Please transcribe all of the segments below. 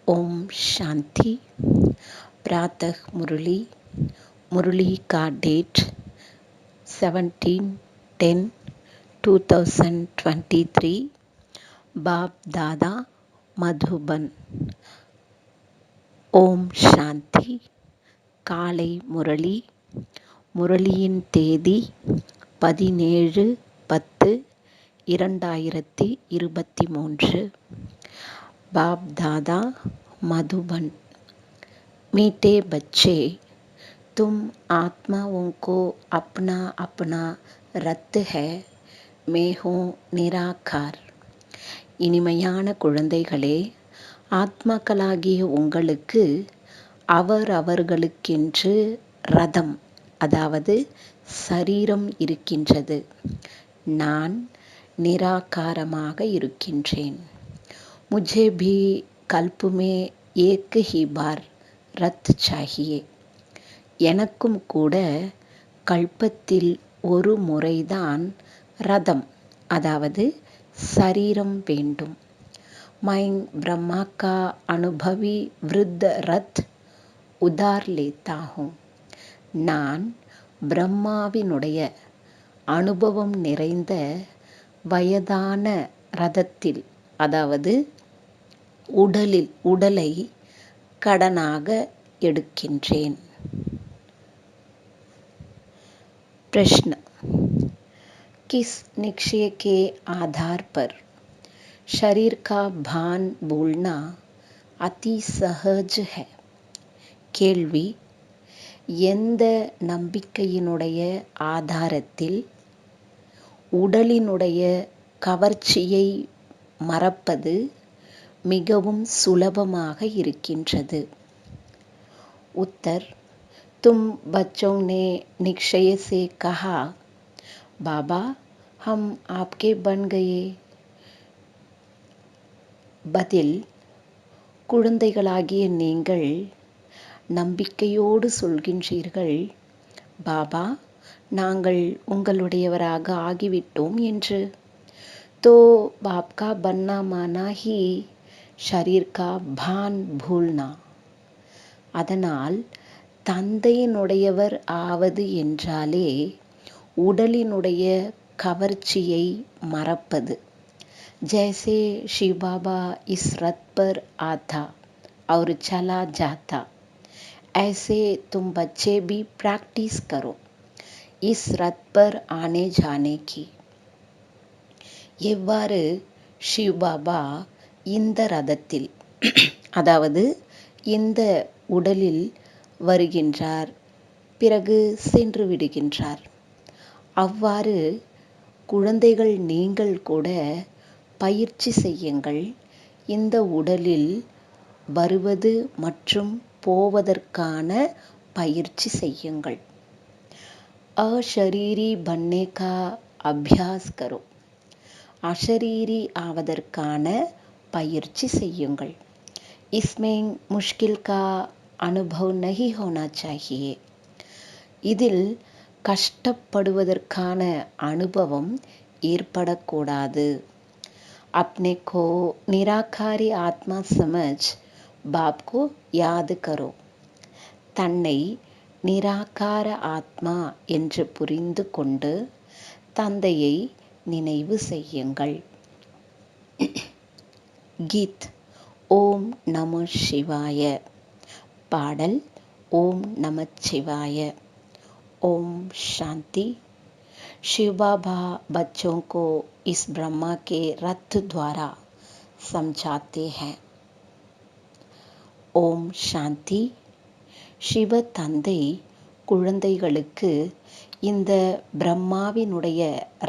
ओम शांति। प्रातः मुरली। मुरली का डेट 17/10/2023। बाप दादा मधुबन। ஓம் சாந்தி. காலை முரளி. முரளியின் தேதி 17/10/2023। बाप दादा मधुबन। मीठे बच्चे, तुम आत्माओं को अपना अपना रथ है, मैं हूँ निराकार। இனிமையான குழந்தைகளே, ஆத்மாக்களாகிய உங்களுக்கு அவர்களுக்கென்று ரதம், அதாவது சரீரம் இருக்கின்றது. நான் நிராகாரமாக இருக்கின்றேன். मुझे भी कल्प में एक ही बार रथ चाहिए. எனக்கும் கூட கல்பத்தில் ஒரு முறைதான் ரதம், அதாவது சரீரம் வேண்டும். मैं ब्रह्मा का अनुभवी वृद्ध रथ उधार लेता हूँ. நான் பிரம்மாவினுடைய அனுபவம் நிறைந்த வயதான ரதத்தில், அதாவது உடலை கடனாக எடுக்கின்றேன். प्रश्न: किस निश्चय के आधार पर शरीर का भान भूलना अति सहज है? கேள்வி: எந்த நம்பிக்கையினுடைய ஆதாரத்தில் உடலினுடைய கவர்ச்சியை மறப்பது மிகவும் சுலபமாக இருக்கின்றது? उत्तर: तुम बच्चों ने निश्चय से कहा, बाबा हम आपके बन गए. பதில்: குழந்தைகளாகிய நீங்கள் நம்பிக்கையோடு சொல்கின்றீர்கள், பாபா நாங்கள் உங்களுடையவராக ஆகிவிட்டோம் என்று. तो बाप का बनना माना ही शरीर का भान भूलना. அதனால் தந்தையினுடையவர் ஆவது என்றாலே உடலினுடைய கவர்ச்சியை மறப்பது. जैसे शिव बाबा इस रथ पर आता और चला जाता, ऐसे तुम बच्चे भी प्रैक्टिस करो इस रथ पर आने जाने की. எவ்வாறு சிவ் பாபா இந்த ரதத்தில், அதாவது இந்த உடலில் வருகின்றார், பிறகு சென்று விடுகின்றார், அவ்வாறு குழந்தைகள் நீங்கள் கூட பயிற்சி செய்யுங்கள். இந்த உடலில் வருவது மற்றும் போவதற்கான பயிற்சி செய்யுங்கள். அஷரீரி பன்ने का अभ्यास करो. அஷரீரி ஆவதற்கான பயிற்சி செய்யுங்கள். इसमें मुश्किल का अनुभव नहीं होना चाहिए. இதில் கஷ்டப்படுவதற்கான அனுபவம் ஏற்படக்கூடாது. अपने को निराकारी आत्मा समझ बाप को याद करो. தன்னை நிராகார ஆத்மா என்று புரிந்து கொண்டு தந்தையை நினைவு செய்யுங்கள். கீத். ஓம் நம சிவாய. பாடல் ஓம் நம சிவாய. ओम शांति। शिव बाबा बच्चों को इस ब्रह्मा के रथ द्वारा समझाते हैं. ஓம் சாந்தி. சிவ தந்தை குழந்தைகளுக்கு இந்த பிரம்மாவினுடைய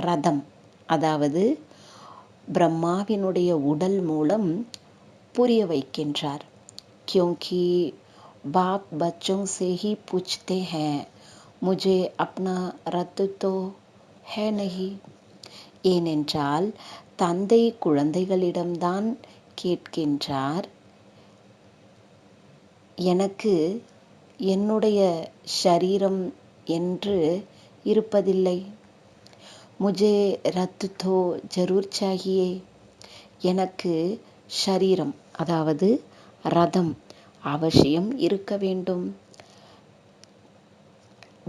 ரதம், அதாவது பிரம்மாவினுடைய உடல் மூலம் புரிய வைக்கின்றார். क्योंकि बाप बच्चों से ही पूछते हैं, मुझे अपना रथ तो है नहीं. ஏனென்றால் தந்தை குழந்தைகளிடம்தான் கேட்கின்றார், எனக்கு என்னுடைய ஷரீரம் என்று இருப்பதில்லை. मुझे रथ तो जरूर चाहिए. எனக்கு ஷரீரம், அதாவது ரதம் அவசியம் இருக்க வேண்டும்.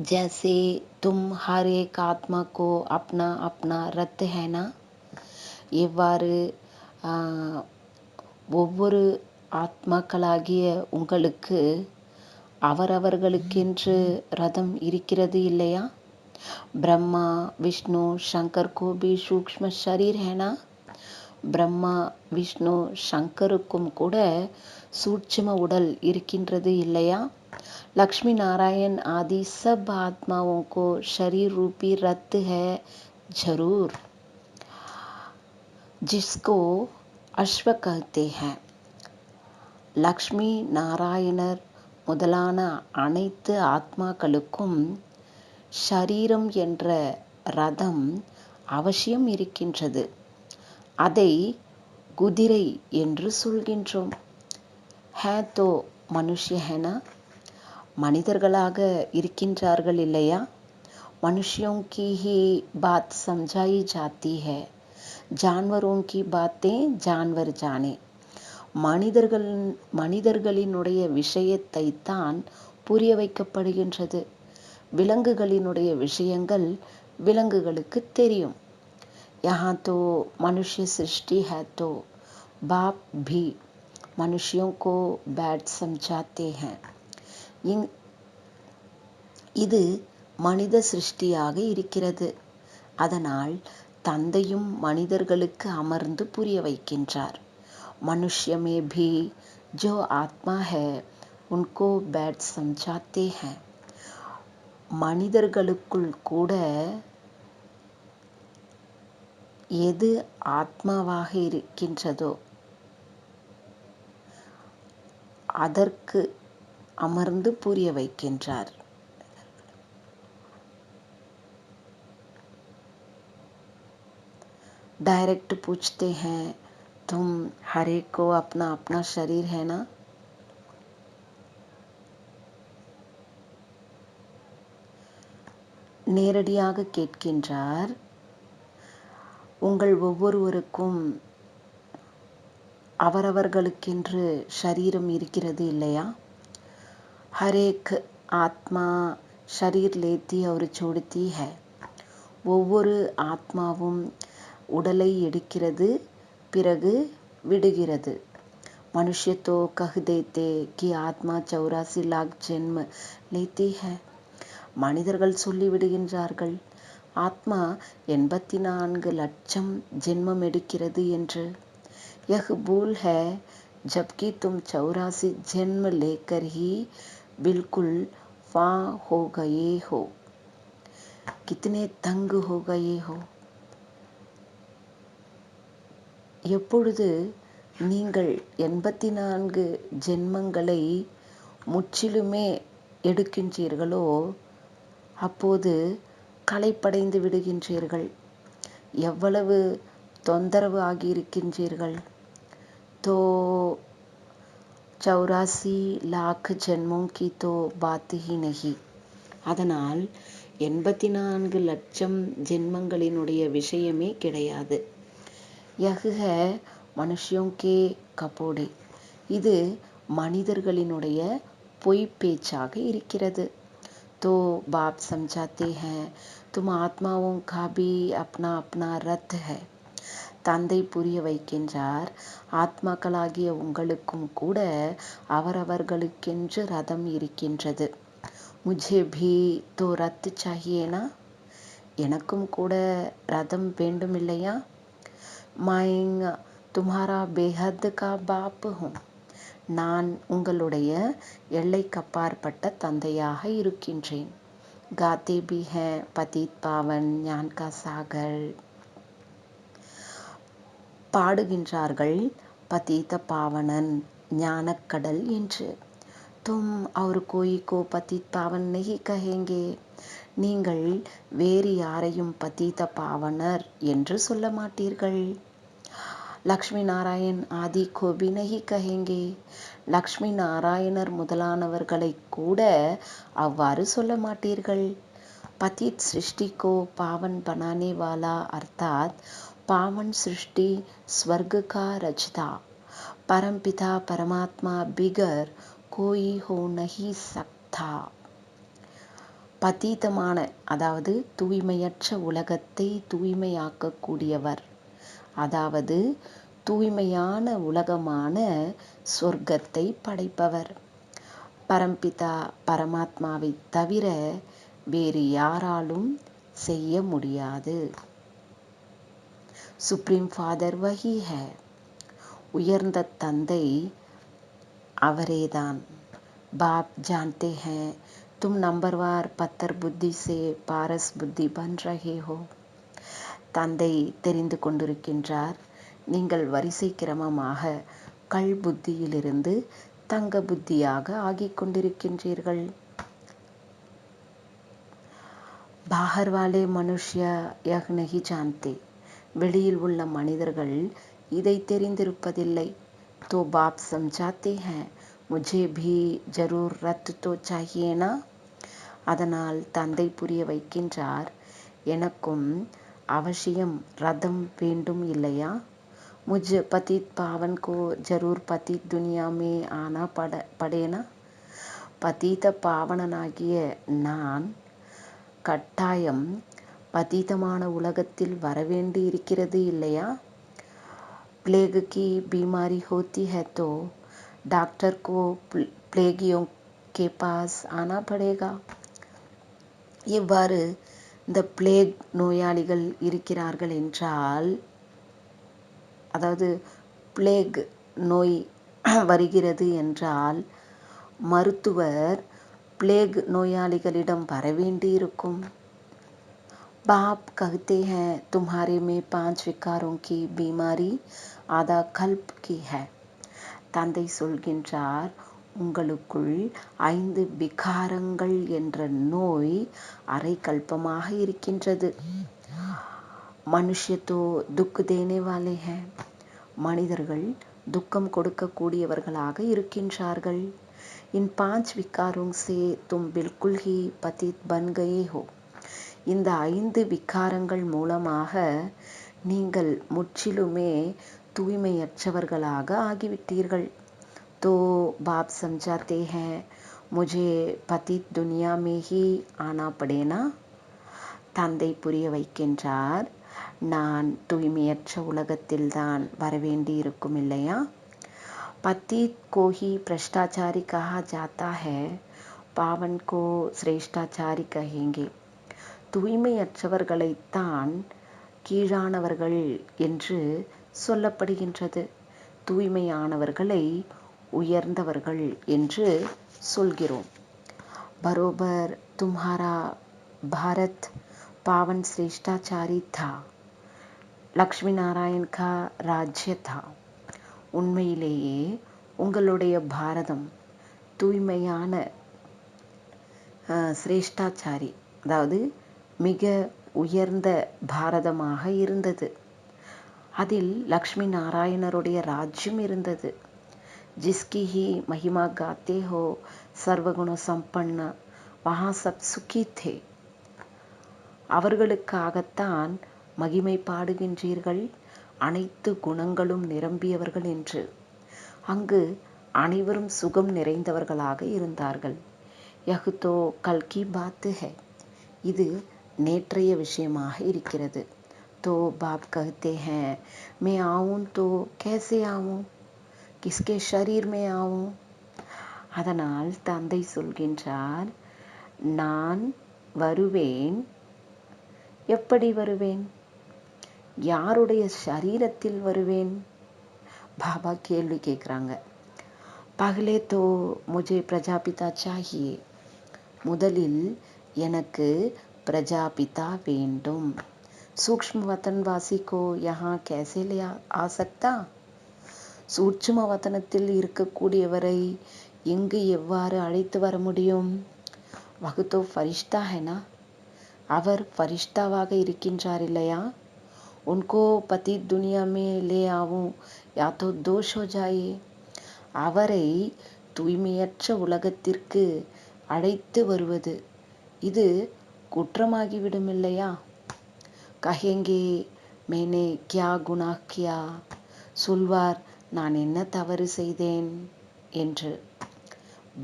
जैसे तुम हर एक आत्मा को अपना अपना रथ है ना, எவ்வாறு ஒவ்வொரு ஆத்மாக்களாகிய உங்களுக்கு அவரவர்களுக்கென்று ரதம் இருக்கிறது இல்லையா? பிரம்மா விஷ்ணு சங்கர் को भी सूक्ष्म शरीर है ना, பிரம்மா விஷ்ணு சங்கருக்கும் கூட சூட்சும உடல் இருக்கின்றது இல்லையா? लक्ष्मी नारायण आदि सब आत्माओं को शरीर रूपी रथ है जरूर, जिसको अश्व कहते हैं. லக்ஷ்மி நாராயணர் முதலான அனைத்து ஆத்மாக்களுக்கும் ஷரீரம் என்ற ரதம் அவசியம் இருக்கின்றது. அதை குதிரை என்று சொல்கின்றோம். है तो मनुष्य है ना, மனிதர்களாக இருக்கின்றார்கள் இல்லையா? मनुष्यों की ही बात समझाई जाती है, जानवरों की बातें जानवर जाने. மனிதர்களினுடைய விஷயத்தை தான் புரிய வைக்கப்படுகின்றது. விலங்குகளினுடைய விஷயங்கள் விலங்குகளுக்கு தெரியும். यहाँ तो मनुष्य सृष्टि है तो बाप भी मनुष्यों को बैड समझाते हैं. இது மனித சிருஷ்டியாக இருக்கிறது. அதனால் தந்தையும் மனிதர்களுக்கு அமர்ந்து புரிய வைக்கின்றார். मनुष्य में भी जो आत्मा है उनको बैड समझाते हैं. மனிதர்களுக்குள் கூட எது ஆத்மாவாக இருக்கின்றதோ அதற்கு அமர்ந்து புரிய வைக்கின்றார். डायरेक्ट पूछते हैं, तुम हर एक को अपना अपना शरीर है ना? நேரடியாக கேட்கின்றார், உங்கள் ஒவ்வொருவருக்கும் அவரவர்களுக்கென்று ஷரீரம் இருக்கிறது இல்லையா? हर एक आत्मा शरीर लेती और छोड़ती है. ஒவ்வொரு ஆத்மாவும் உடலை எடுக்கிறது, பிறகு விடுகிறது. मनुष्य तो कह देते कि आत्मा 84 लाख जन्म लेती है. மனிதர்கள் சொல்லிவிடுகின்றார்கள், ஆத்மா 84 லட்சம் ஜென்மம் எடுக்கிறது என்று. यह भूल है, जबकि तुम 84 जन्म लेकर ही बिल्कुल फां हो गए हो. कितने तंग हो गए हो. எப்பொழுது நீங்கள் 84 ஜென்மங்களை முற்றிலுமே எடுக்கின்றீர்களோ அப்போது களைப்படைந்து விடுகின்றீர்கள். எவ்வளவு தொந்தரவு ஆகியிருக்கின்றீர்கள். तो 84 लाख जन्मों की तो बात ही नहीं. அதனால் 84 லட்சம் ஜென்மங்களினுடைய விஷயமே கிடையாது. यह है मनुष्यों के कपोड़े. இது மனிதர்களினுடைய பொய் பேச்சாக இருக்கிறது. तो बाप समझाते हैं, तुम आत्माओं का भी अपना अपना रथ है. தந்தை புரிய வைக்கின்றார், ஆத்மாக்களாகிய உங்களுக்கும் கூட அவரவர்களுக்கென்று ரதம் இருக்கின்றது. मुझे भी तो रथ चाहिए ना, எனக்கும் கூட ரதம் வேண்டும் இல்லையா? मैं तुम्हारा बेहद का बाप हूँ. நான் உங்களுடைய எல்லைக்கப்பாற்பட்ட தந்தையாக இருக்கின்றேன். गाते भी हैं पतित पावन ज्ञान का सागर. பாடுகின்றார்கள் பதீத பாவனன் ஞானக்கடல் என்று. तुम और कोई को पतित पावन नहीं कहेंगे. நீங்கள் வேறு யாரையும் பதீத பாவனர் என்று சொல்ல மாட்டீர்கள். லக்ஷ்மி நாராயண் ஆதி को भी नहीं कहेंगे. லக்ஷ்மி நாராயணர் முதலானவர்களை கூட அவ்வாறு சொல்ல மாட்டீர்கள். पतित सृष्टि को पावन बनाने वाला अर्थात पावन सृष्टि स्वर्ग का रचता. परमपिता परमात्मा बिगर कोई हो नहीं सकता. பதீதமான அதாவது தூய்மையற்ற உலகத்தை தூய்மையாக்கக்கூடியவர், அதாவது தூய்மையான உலகமான சொர்க்கத்தை படைப்பவர். பரம்பிதா பரமாத்மாவை தவிர வேறு யாராலும் செய்ய முடியாது. சுப்ரீம் ஃபாதர் வஹி ஹை. உயர்ந்த தந்தை அவரேதான். பாப் जानते हैं तुम नंबरवार पत्थर बुद्धि से पारस बुद्धि बन रहे हो. தந்தை தெரிந்து கொண்டிருக்கின்றார், நீங்கள் வரிசை கிரமமாக கல் புத்தியிலிருந்து தங்க புத்தியாக ஆகிக் கொண்டிருக்கின்றீர்கள். பாஹர் வாலே மனுஷ்ய யஹ் நஹி ஜான்தே. வெளியில் உள்ள மனிதர்கள் இதை தெரிந்திருப்பதில்லை. तो बाप समझाते हैं मुझे भी जरूर रत तो चाहिए ना. அதனால் தந்தை புரிய வைக்கின்றார், எனக்கும் அவசியம் ரதம் வேண்டும் இல்லையா. मुझ पतित पावन को जरूर पतित दुनिया में आना पड़ेना. பதீத பாவனனாகிய நான் கட்டாயம் பதீதமான உலகத்தில் வரவேண்டி இருக்கிறது இல்லையா. प्लेग की बीमारी होती है तो डॉक्टर को प्लेगियों के पास आना पड़ेगा. இவ்வாறு இந்த பிளேக் நோயாளிகள் இருக்கிறார்கள் என்றால், அதாவது பிளேக் நோய் வருகிறது என்றால் மருத்துவர் பிளேக் நோயாளிகளிடம் வரவேண்டி இருக்கும். बाप कहते हैं तुम्हारे में 5 विकारों की बीमारी आधा कल्प की है. தந்தை சொல்கின்றார், உங்களுக்குள் 5 விகாரங்கள் என்ற நோய் அரை கல்பமாக இருக்கின்றது. மனுஷ்ய தோ துக் தேனே வாலே ஹை. மனிதர்கள் துக்கம் கொடுக்கக்கூடியவர்களாக இருக்கின்றார்கள். இன் 5 விகாரோं से तुम बिल्कुल ही पतित बन गए हो. இந்த 5 விகாரங்கள் மூலமாக நீங்கள் முற்றிலுமே தூய்மையற்றவர்களாக ஆகிவிட்டீர்கள். तो बाप समझाते हैं मुझे पतित दुनिया में ही आना पड़ेना. தந்தை புரிய வைக்கின்றார், நான் தூய்மையற்ற உலகத்தில்தான் வரவேண்டி இருக்கும் இல்லையா. पतित को ही भ्रष्टाचारी कहा जाता है, पावन को श्रेष्ठाचारी कहेंगे. தூய்மையற்றவர்களைத்தான் கீழானவர்கள் என்று சொல்லப்படுகின்றது, தூய்மையானவர்களை உயர்ந்தவர்கள் என்று சொல்கிறோம். பரோபர் தும்ஹாரா பாரத் பாவன் श्रेष्ठाचारी था, லக்ஷ்மி நாராயண் கா ராஜ்ய தா. உண்மையிலேயே உங்களுடைய பாரதம் தூய்மையான சிரேஷ்டாச்சாரி, அதாவது மிக உயர்ந்த பாரதமாக இருந்தது. அதில் லக்ஷ்மி நாராயணருடைய ராஜ்யம் இருந்தது. जिसकी ही महिमा गाते हो सर्वगुण संपन्न वहाँ सब सुखी थे. அவர்களுக்காகத்தான் மகிமை பாடுகின்றீர்கள், அனைத்து குணங்களும் நிரம்பியவர்கள் என்று. அங்கு அனைவரும் சுகம் நிறைந்தவர்களாக இருந்தார்கள். यह तो कल की बात है. இது நேற்றைய விஷயமாக இருக்கிறது. तो बाप कहते हैं मैं आऊं तो कैसे आऊं, किसके शरीर में आऊं. அதனால் தந்தை சொல்கின்றார், நான் வருவேன். எப்படி வருவேன், யாருடைய ஷரீரத்தில் வருவேன். பாபா கேள்வி கேட்குறாங்க. பகலே தோ முझे பிரஜாபிதா चाहिए. முதலில் எனக்கு பிரஜாபிதா வேண்டும். சூக்ஷ்ம வதன்வாசி கோ யஹா கேசே லே ஆ சக்தா. சூட்சும வதனத்தில் இருக்கக்கூடியவரை இங்கு எவ்வாறு அழைத்து வர முடியும். வகுத்தோ ஃபரிஷ்தா ஹைனா, அவர் ஃபரிஷ்தாவாக இருக்கின்றார் இல்லையா. உன்கோ பதி துனியா மே லே ஆவும் யா தோ தோஷ் ஹோ ஜாயே. அவரை தூய்மையற்ற உலகத்திற்கு அழைத்து வருவது இது குற்றமாகிவிடும் இல்லையா. கஹேங்கே மேனே கியா குணா கியா, சொல்வார் நான் என்ன தவறு செய்தேன் என்று.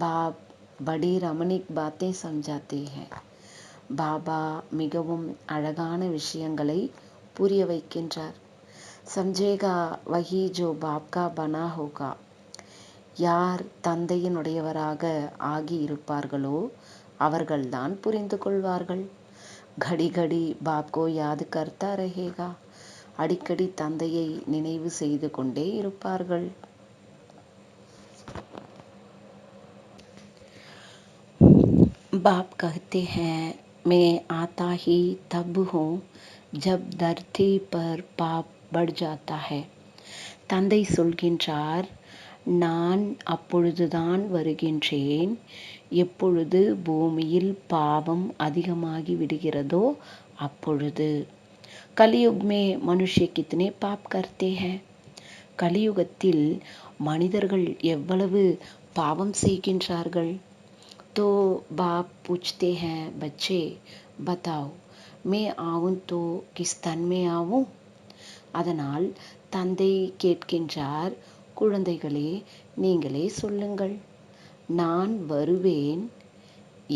பாப் படி ரமணிக் பாத்தே சம்ஜாத்தே ஹை. பாபா மிகவும் அழகான விஷயங்களை புரிய வைக்கின்றார். சம்ஜேகா வஹி ஜோ பாப் கா பனா ஹோகா. யார் தந்தையினுடையவராக ஆகி இருப்பார்களோ அவர்கள்தான் புரிந்து கொள்வார்கள். கடி கடி பாப்கோ யாது கர்த்தா ரஹேகா. அடிக்கடி தந்தையை நினைவு செய்து கொண்டே இருப்பார்கள். बाप कहते हैं मैं आता ही तब हूँ जब धरती पर पाप बढ़ जाता है. தந்தை சொல்கின்றார், நான் அப்பொழுதுதான் வருகின்றேன் எப்பொழுது பூமியில் பாவம் அதிகமாகி விடுகிறதோ அப்பொழுது. கலியுக் மே மனுஷ்ய கித்னே பாப் கர்த்தே ஹை. கலியுகத்தில் மனிதர்கள் எவ்வளவு பாவம் செய்கின்றார்கள். तो बाप पूछते हैं, बच्चे बताओ मैं आऊं तो किस तन में आऊं. அதனால் தந்தை கேட்கின்றார், குழந்தைகளே நீங்களே சொல்லுங்கள், நான் வருவேன்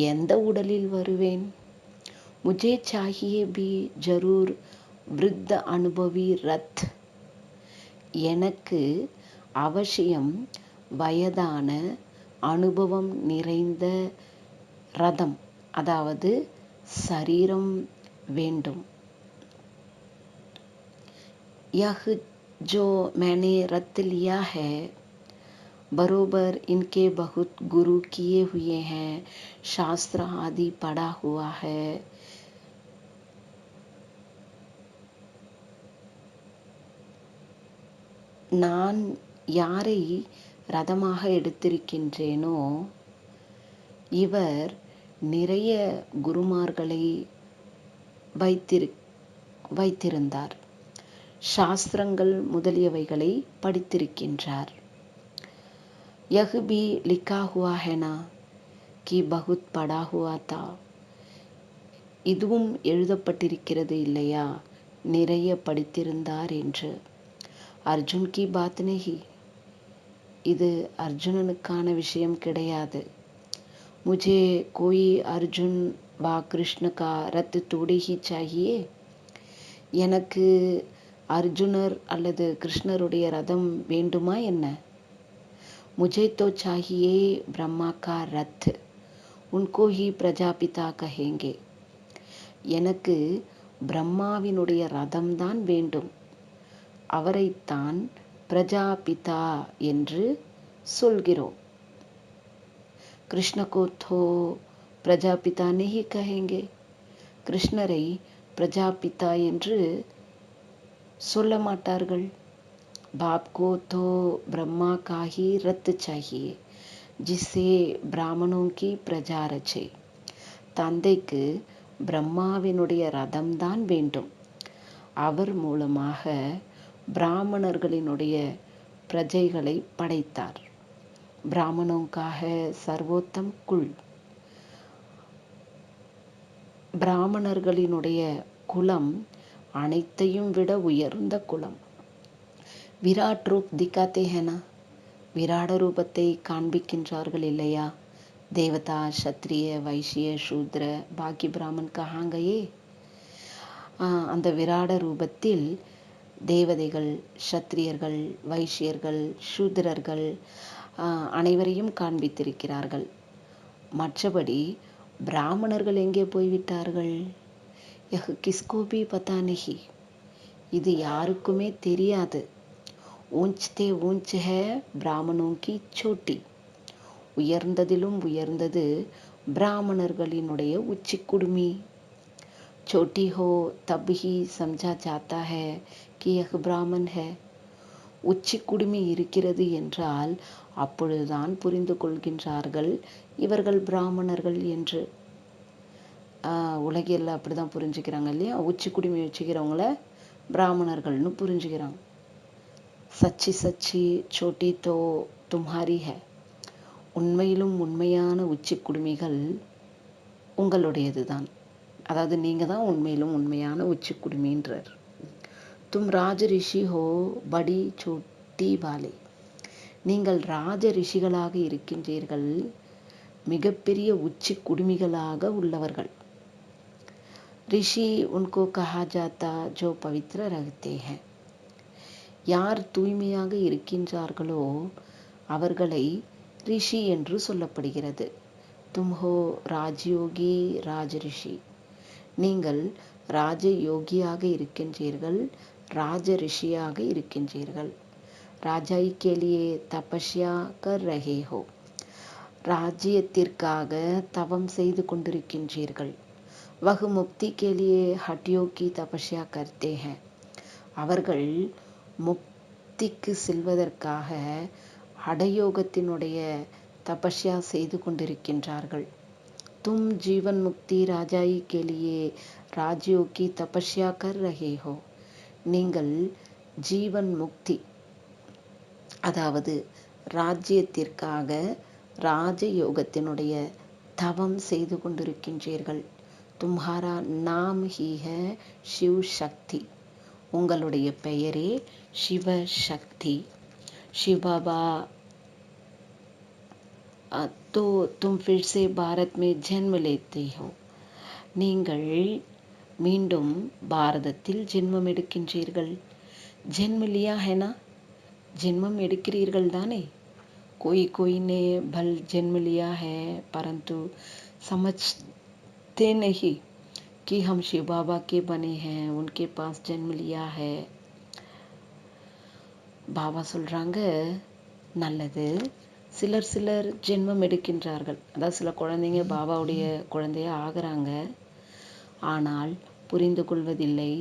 எந்த உடலில் வருவேன். मुझे चाहिए भी जरूर वृद्ध अनुभवी रथ. எனக்கு அவசியம் வயதான அனுபவம் நிறைந்த ரதம், அதாவது சரீரம் வேண்டும். यह जो मैंने रत लिया है बरोबर इनके बहुत गुरु किए हुए हैं, शास्त्र आदि पढ़ा हुआ है. நான் யாரை ரதமாக எடுத்திருக்கின்றேனோ இவர் நிறைய குருமார்களை வைத்திருந்தார். சாஸ்திரங்கள் முதலியவைகளை படித்திருக்கின்றார். यह भी लिखा हुआ है ना कि बहुत पढ़ा हुआ था. இதுவும் எழுதப்பட்டிருக்கிறது இல்லையா, நிறைய படித்திருந்தார் என்று. அர்ஜுன் கி பாத் நஹி. இது அர்ஜுனனுக்கான விஷயம் கிடையாது. मुझे कोई अर्जुन व कृष्ण का रथ थोड़ी ही चाहिए. எனக்கு அர்ஜுனர் அல்லது கிருஷ்ணருடைய ரதம் வேண்டுமா என்ன? मुझे तो चाहिए ब्रह्मा का रथ, उनको ही प्रजापिता कहेंगे. எனக்கு பிரம்மாவினுடைய ரதம்தான் வேண்டும், அவரைத்தான் பிரஜாபிதா என்று சொல்கிறோம். कृष्ण को तो प्रजापिता नहीं कहेंगे. கிருஷ்ணரை பிரஜாபிதா என்று சொல்ல மாட்டார்கள். बाप को तो ब्रह्मा का ही रथ चाहिए जिससे ब्राह्मणों की प्रजा रचे. தந்தைக்கு பிரம்மாவினுடைய ரதம்தான் வேண்டும், அவர் மூலமாக பிராமணர்களினுடைய பிரஜைகளை படைத்தார். ब्राह्मणों का है सर्वोत्तम कुल. பிராமணர்களினுடைய குலம் அனைத்தையும் விட உயர்ந்த குலம். விராட் ரூப் திக்காத்தே ஹேனா. விராட ரூபத்தை காண்பிக்கின்றார்கள் இல்லையா. தேவதா, சத்ரிய, வைசிய, சூத்ர, பாக்கி பிராமன் கஹாங்கையே. அந்த விராட ரூபத்தில் தேவதைகள், சத்திரியர்கள், வைசியர்கள், சூத்ரர்கள் அனைவரையும் காண்பித்திருக்கிறார்கள். மற்றபடி பிராமணர்கள் எங்கே போய்விட்டார்கள்? யஹ் கிஸ்கோ பி பதா நஹி. இது யாருக்குமே தெரியாது. ஊஞ்ச்தே ஊஞ்ச் ஹே பிராமணோं की छोटी. உயர்ந்ததிலும் உயர்ந்தது பிராமணர்களினுடைய உச்சி குடுமி. छोटी हो तब ही समझा जाता है कि यह ब्राह्मण है. உச்சி குடுமி இருக்கிறது என்றால் அப்பொழுதுதான் புரிந்து கொள்கின்றார்கள் இவர்கள் பிராமணர்கள் என்று. உலகில் அப்படிதான் புரிஞ்சுக்கிறாங்க இல்லையா. உச்சி குடுமி வச்சுக்கிறவங்கள பிராமணர்கள்னு புரிஞ்சுக்கிறாங்க. சச்சி சச்சி சோட்டி தோ தும்ஹாரி ஹை. உண்மையிலும் உண்மையான உச்சி குடுமிகள் உங்களுடையது தான், அதாவது நீங்க தான் உண்மையிலும் உண்மையான உச்சி குடுமின்றார். तुम राज ऋषि हो बड़ी छोटी वाले. நீங்கள் ராஜ ரிஷிகளாக இருக்கின்றீர்கள், மிகப்பெரிய உச்சி குடுமிகளாக உள்ளவர்கள். ரிஷி உன்கோ கஹா ஜாத்தா ஜோ பவித்ர ரஹ்தே ஹை. யார் தூய்மையாக இருக்கின்றார்களோ அவர்களை ரிஷி என்று சொல்லப்படுகிறது. தும்ஹோ ராஜயோகி ராஜ ரிஷி. நீங்கள் ராஜ யோகியாக இருக்கின்றீர்கள், ராஜ ரிஷியாக இருக்கின்றீர்கள். ராஜாய் கே லியே தபஸ்யா கர் ரஹே ஹோ. ராஜ்யத்திற்காக தவம் செய்து கொண்டிருக்கின்றீர்கள். வஹ் முக்தி கே லியே ஹட்யோ கி தபஸ்யா கர்த்தே ஹை. அவர்கள் முக்திக்கு செல்வதற்காக ஹடயோகத்தினுடைய தபஸ்யா செய்து கொண்டிருக்கின்றார்கள். तुम जीवन मुक्ति राजाई के लिए ராஜ்யோ கி தபஸ்யா கர் ரஹே ஹோ. நீங்கள் ஜீவன் முக்தி, அதாவது ராஜ்யத்திற்காக ராஜயோகத்தினுடைய தவம் செய்து கொண்டிருக்கின்றீர்கள். தும்ஹாரா நாம் ஹி ஹை சிவ் சக்தி. உங்களுடைய பெயரே சிவசக்தி. சிவபாபா तो तुम फिर से भारत में जन्म लेते हो. நீங்கள் மீண்டும் பாரதத்தில் ஜென்மம் எடுக்கின்றீர்கள். ஜென்ம லியா है ना. ஜென்மம் எடுக்கிறீர்கள் தானே. कोई ने भल जन्म लिया है परंतु समझते नहीं कि हम शिव बाबा के बने हैं, उनके पास जन्म लिया है. பாபா சொல்றாங்க, நல்லது, சிலர் ஜென்மம் எடுக்கின்றார்கள். அதாவது சில குழந்தைங்க பாபாவுடைய குழந்தைய ஆகிறாங்க. ஆனால் புரிந்து கொள்வதில்லை,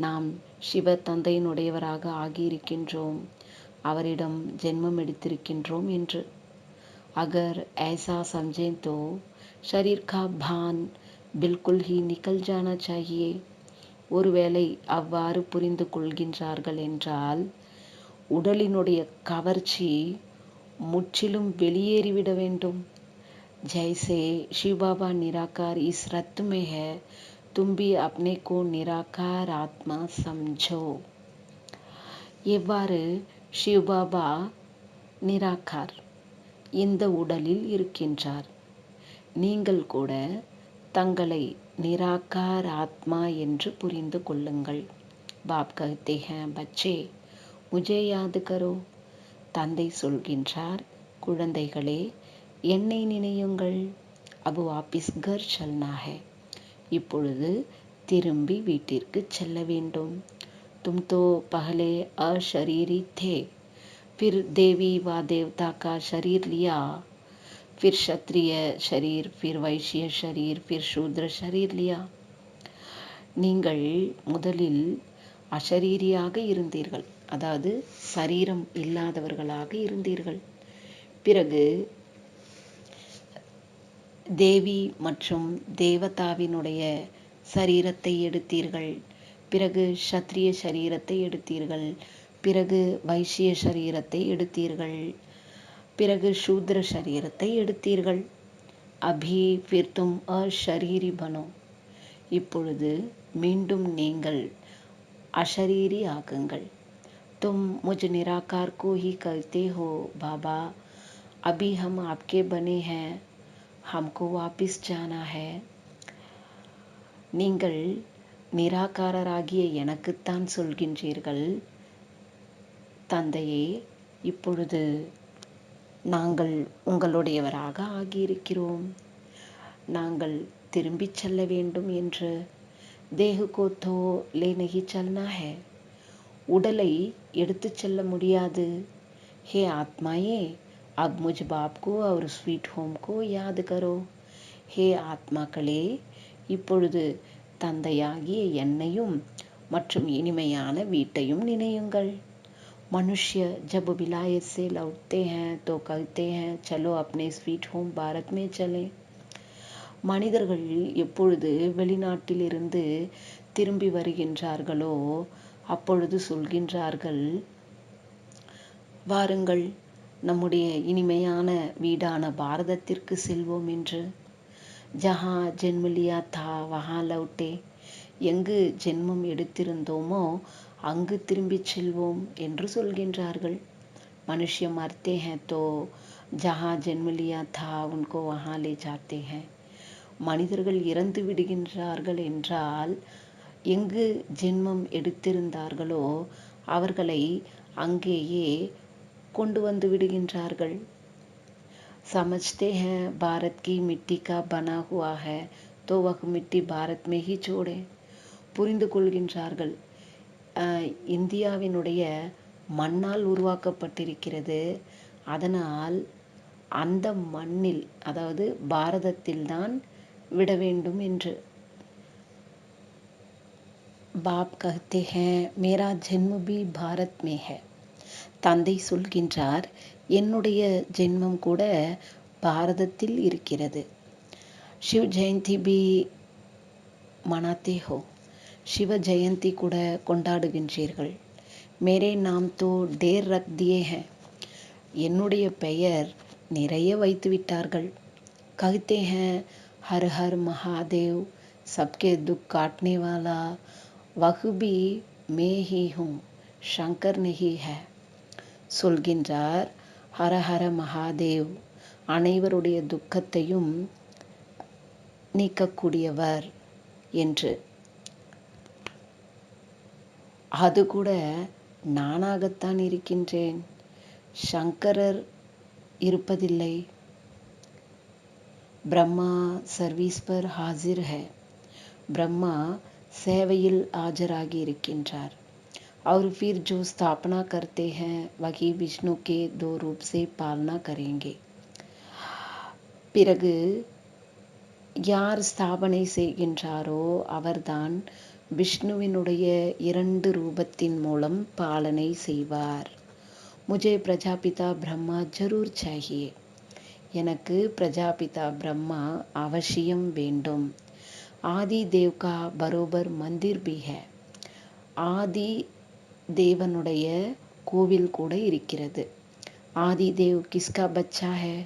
நாம் சிவ தந்தையினுடையவராக ஆகியிருக்கின்றோம், அவரிடம் ஜென்மம் எடுத்திருக்கின்றோம் என்று. அகர் ऐसा समझें तो शरीर का भान बिल्कुल ही निकल जाना चाहिए. ஒருவேளை அவ்வாறு புரிந்து கொள்கின்றார்கள் என்றால் உடலினுடைய கவர்ச்சி முற்றிலும் வெளியேறிவிட வேண்டும். जैसे शिव बाबा निराकार इस रत में है, तुम भी अपने को निराकार आत्मा समझो. எவ்வாறு சிவ் பாபா நிராகார் இந்த உடலில் இருக்கின்றார், நீங்கள் கூட தங்களை நிராகார் ஆத்மா என்று புரிந்து கொள்ளுங்கள். பாப் கஹ்தே ஹைன், பச்சே முझे याद करो. தந்தை சொல்கின்றார், குழந்தைகளே என்னை நினையுங்கள். அபு வாபிஸ் கர் சல்னா ஹை. இப்பொழுது திரும்பி வீட்டிற்கு செல்ல வேண்டும். तुम तो पहले अशरीरी थे, फिर देवी व देवता का शरीर लिया, फिर क्षत्रिय शरीर, फिर वैश्य शरीर, फिर शूद्र शरीर लिया. நீங்கள் முதலில் அஷரீரியாக இருந்தீர்கள், அதாவது சரீரம் இல்லாதவர்களாக இருந்தீர்கள். பிறகு தேவி மற்றும் தேவதாவினுடைய சரீரத்தை எடுத்தீர்கள். பிறகு சத்திரிய சரீரத்தை எடுத்தீர்கள். பிறகு வைசிய சரீரத்தை எடுத்தீர்கள். பிறகு சூத்ர சரீரத்தை எடுத்தீர்கள். அபி ஃபிர் தும் அஷரீரி பனோ. இப்பொழுது மீண்டும் நீங்கள் அஷரீரி ஆகுங்கள். तुम मुझ निराकार को ही कहते हो बाबा, अभी हम आपके बने हैं, हमको वापिस जाना है. நீங்கள் நிராகாரராகிய எனக்குத்தான் சொல்கின்றீர்கள், தந்தையே, இப்பொழுது நாங்கள் உங்களுடையவராக ஆகியிருக்கிறோம், நாங்கள் திரும்பிச் செல்ல வேண்டும் என்று. தேஹ் கோ தோ லே நஹி சல்னா ஹை. உடலை எடுத்து செல்ல முடியாது. ஹே ஆத்மாயே, அப் முझ பாப் கோ और ஸ்வீட் ஹோம் கோ யாத் கரோ. ஹே ஆத்மாக்களே, இப்பொழுது தந்தையாகிய என்னையும் மற்றும் இனிமையான வீட்டையும் நினையுங்கள். मनुष्य जब विलायत से लौटते हैं तो कहते हैं चलो अपने स्वीट होम भारत में चलें. மனிதர்கள் எப்பொழுது வெளிநாட்டிலிருந்து திரும்பி வருகின்றார்களோ அப்பொழுது சொல்கின்றார்கள், வாருங்கள் நம்முடைய இனிமையான வீடான பாரதத்திற்கு செல்வோம் என்று. ஜஹா ஜென்ம லியா தா வஹா லௌட்டே. எங்கு ஜென்மம் எடுத்திருந்தோமோ அங்கு திரும்பிச் செல்வோம் என்று சொல்கின்றார்கள். मनुष्य मरते हैं तो जहाँ जन्म लिया था उनको वहाँ ले जाते हैं. மனிதர்கள் இறந்து விடுகின்றார்கள் என்றால் எங்கு ஜென்மம் எடுத்திருந்தார்களோ அவர்களை அங்கேயே கொண்டு வந்து விடுகின்றார்கள். समझते हैं भारत की मिट्टी का बना हुआ है तो वह मिट्टी भारत में ही छोड़े. புரிந்து கொள்கின்றார்கள். இந்தியாவினுடைய மண்ணால் உருவாக்கப்பட்டிருக்கிறது, அதனால் அந்த மண்ணில் அதாவது பாரதத்தில்தான் விட வேண்டும் என்று. बाप कहते हैं मेरा जन्म भी भारत में है. தந்தை சொல்கின்றார் என்னுடைய ஜென்மம் கூட பாரதத்தில் இருக்கிறது. शिव जयंती भी मनाते हो. शिव जयंती கூட கொண்டாடுகின்றீர்கள். मेरे नाम तो ढेर रख दिए हैं. என்னுடைய பெயர் நிறைய வைத்து விட்டார்கள். कहते हैं हर हर महादेव सबके दुख काटने वाला वह भी मैं ही हूँ शंकर नहीं है. சொல்கின்றார் ஹர ஹர மகாதேவ் அனைவருடைய துக்கத்தையும் நீக்கக்கூடியவர் என்று. அது கூட நானாகத்தான் இருக்கின்றேன், சங்கரர் இருப்பதில்லை. பிரம்மா சர்வீஸ் பர் ஹாசிர் है. பிரம்மா சேவையில் ஆஜராகி இருக்கின்றார். और फिर जो स्थापना करते हैं वही विष्णु के 2 रूप से पालना करेंगे. பிறகு யார் ஸ்தாபனை செய்கின்றாரோ அவர்தான் விஷ்ணுவினுடைய 2 ரூபத்தின் மூலம் பாலனை செய்வார். मुझे प्रजापिता ब्रह्मा जरूर चाहिए. எனக்கு பிரஜாபிதா பிரம்மா அவசியம் வேண்டும். आदि देव का बरोबर मंदिर भी है. ஆதி தேவனுடைய கோவில் கூட இருக்கிறது. ஆதி தேவ் கிஸ்கா பச்சா है.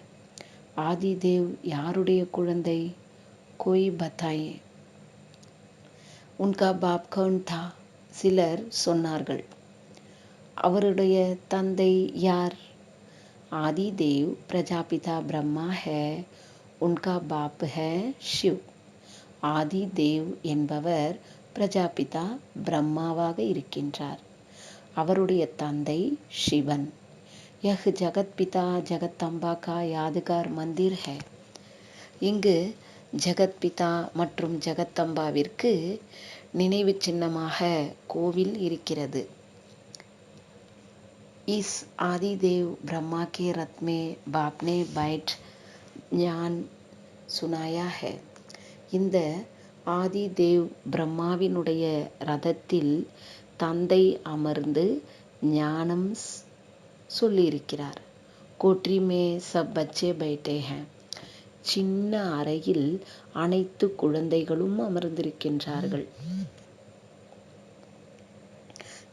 ஆதி தேவ் யாருடைய குழந்தை? कोई बताए. उनका बाप कौन था? சிலர் சொன்னார்கள். அவருடைய தந்தை யார்? आदि देव प्रजापिता ब्रह्मा है. उनका बाप है शिव. ஆதி தேவ் என்பவர் பிரஜாபிதா பிரம்மாவாக இருக்கின்றார். அவருடைய தந்தை சிவன். यह जगत पिता जगत अम्बा का यादगार मंदिर है. இங்கு ஜகத் பிதா மற்றும் ஜகத்தம்பாவிற்கு நினைவு சின்னமாக கோவில் இருக்கிறது. इस आदिदेव ब्रह्मा के रथ में बाप ने बैठ ஞான் சுனாயா है. இந்த ஆதி தேவ் பிரம்மாவினுடைய ரதத்தில் தந்தை அமர்ந்து ஞானம் சொல்லியிருக்கிறார். கோட்ரி மே சப் பச்சே பைட்டே हैं. சின்ன அறையில் அனைத்து குழந்தைகளும் அமர்ந்திருக்கின்றார்கள்.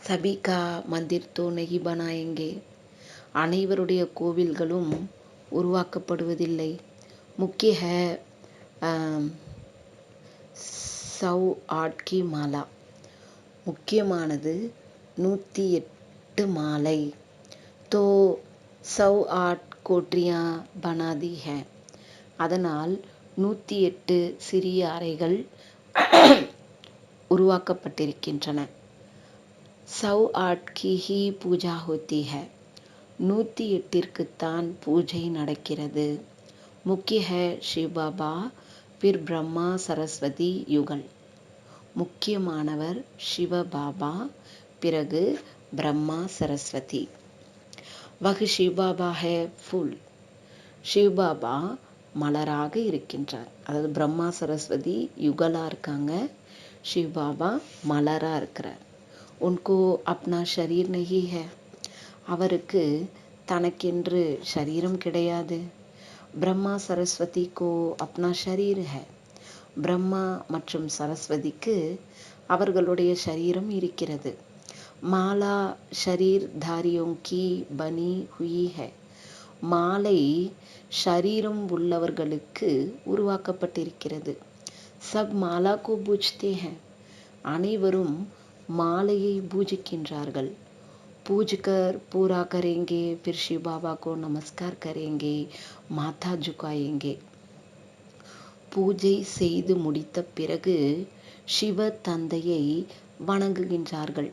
சபி கா மந்திர் தோ நஹி பனாயேங்கே. அனைவருடைய கோவில்களும் உருவாக்கப்படுவதில்லை. முக்கிய है 108 की माला. முக்கியமானது 108 மாலை. तो 108 கோட்ரியா பனாதி है. அதனால் 108 சிறிய அறைகள் உருவாக்கப்பட்டிருக்கின்றன. 108 की ही पूजा होती है. 108ற்குத்தான் பூஜை நடக்கிறது. முக்கிய है शिव बाबा फिर ब्रह्मा सरस्वती युगल. முக்கியமானவர் சிவ பாபா, பிறகு பிரம்மா சரஸ்வதி. वह शिव बाबा है फूल. शिव बाबा மலராக இருக்கின்றார். அதாவது பிரம்மா சரஸ்வதி யுகலா இருக்காங்க, शिव बाबा மலரா இருக்கிறார். उनको अपना शरीर नहीं है. அவருக்கு தனக்கென்று சரீரம் கிடையாது. பிரம்மா சரஸ்வதி को अपना शरीर है. பிரம்மா மற்றும் சரஸ்வதிக்கு அவர்களுடைய சரீரம் இருக்கிறது. மாலா ஷரீர் தாரியோं की बनी हुई है. மாலை ஷரீரம் உள்ளவர்களுக்கு உருவாக்கப்பட்டிருக்கிறது. சப் மாலா को பூஜ்தே हैं. அனைவரும் மாலையை பூஜிக்கின்றார்கள். पूज कर पूरा करेंगे, फिर शिव बाबा को नमस्कार करेंगे, माथा झुकाएंगे. பூஜை செய்து முடித்த பிறகு சிவ தந்தையை வணங்குகின்றார்கள்,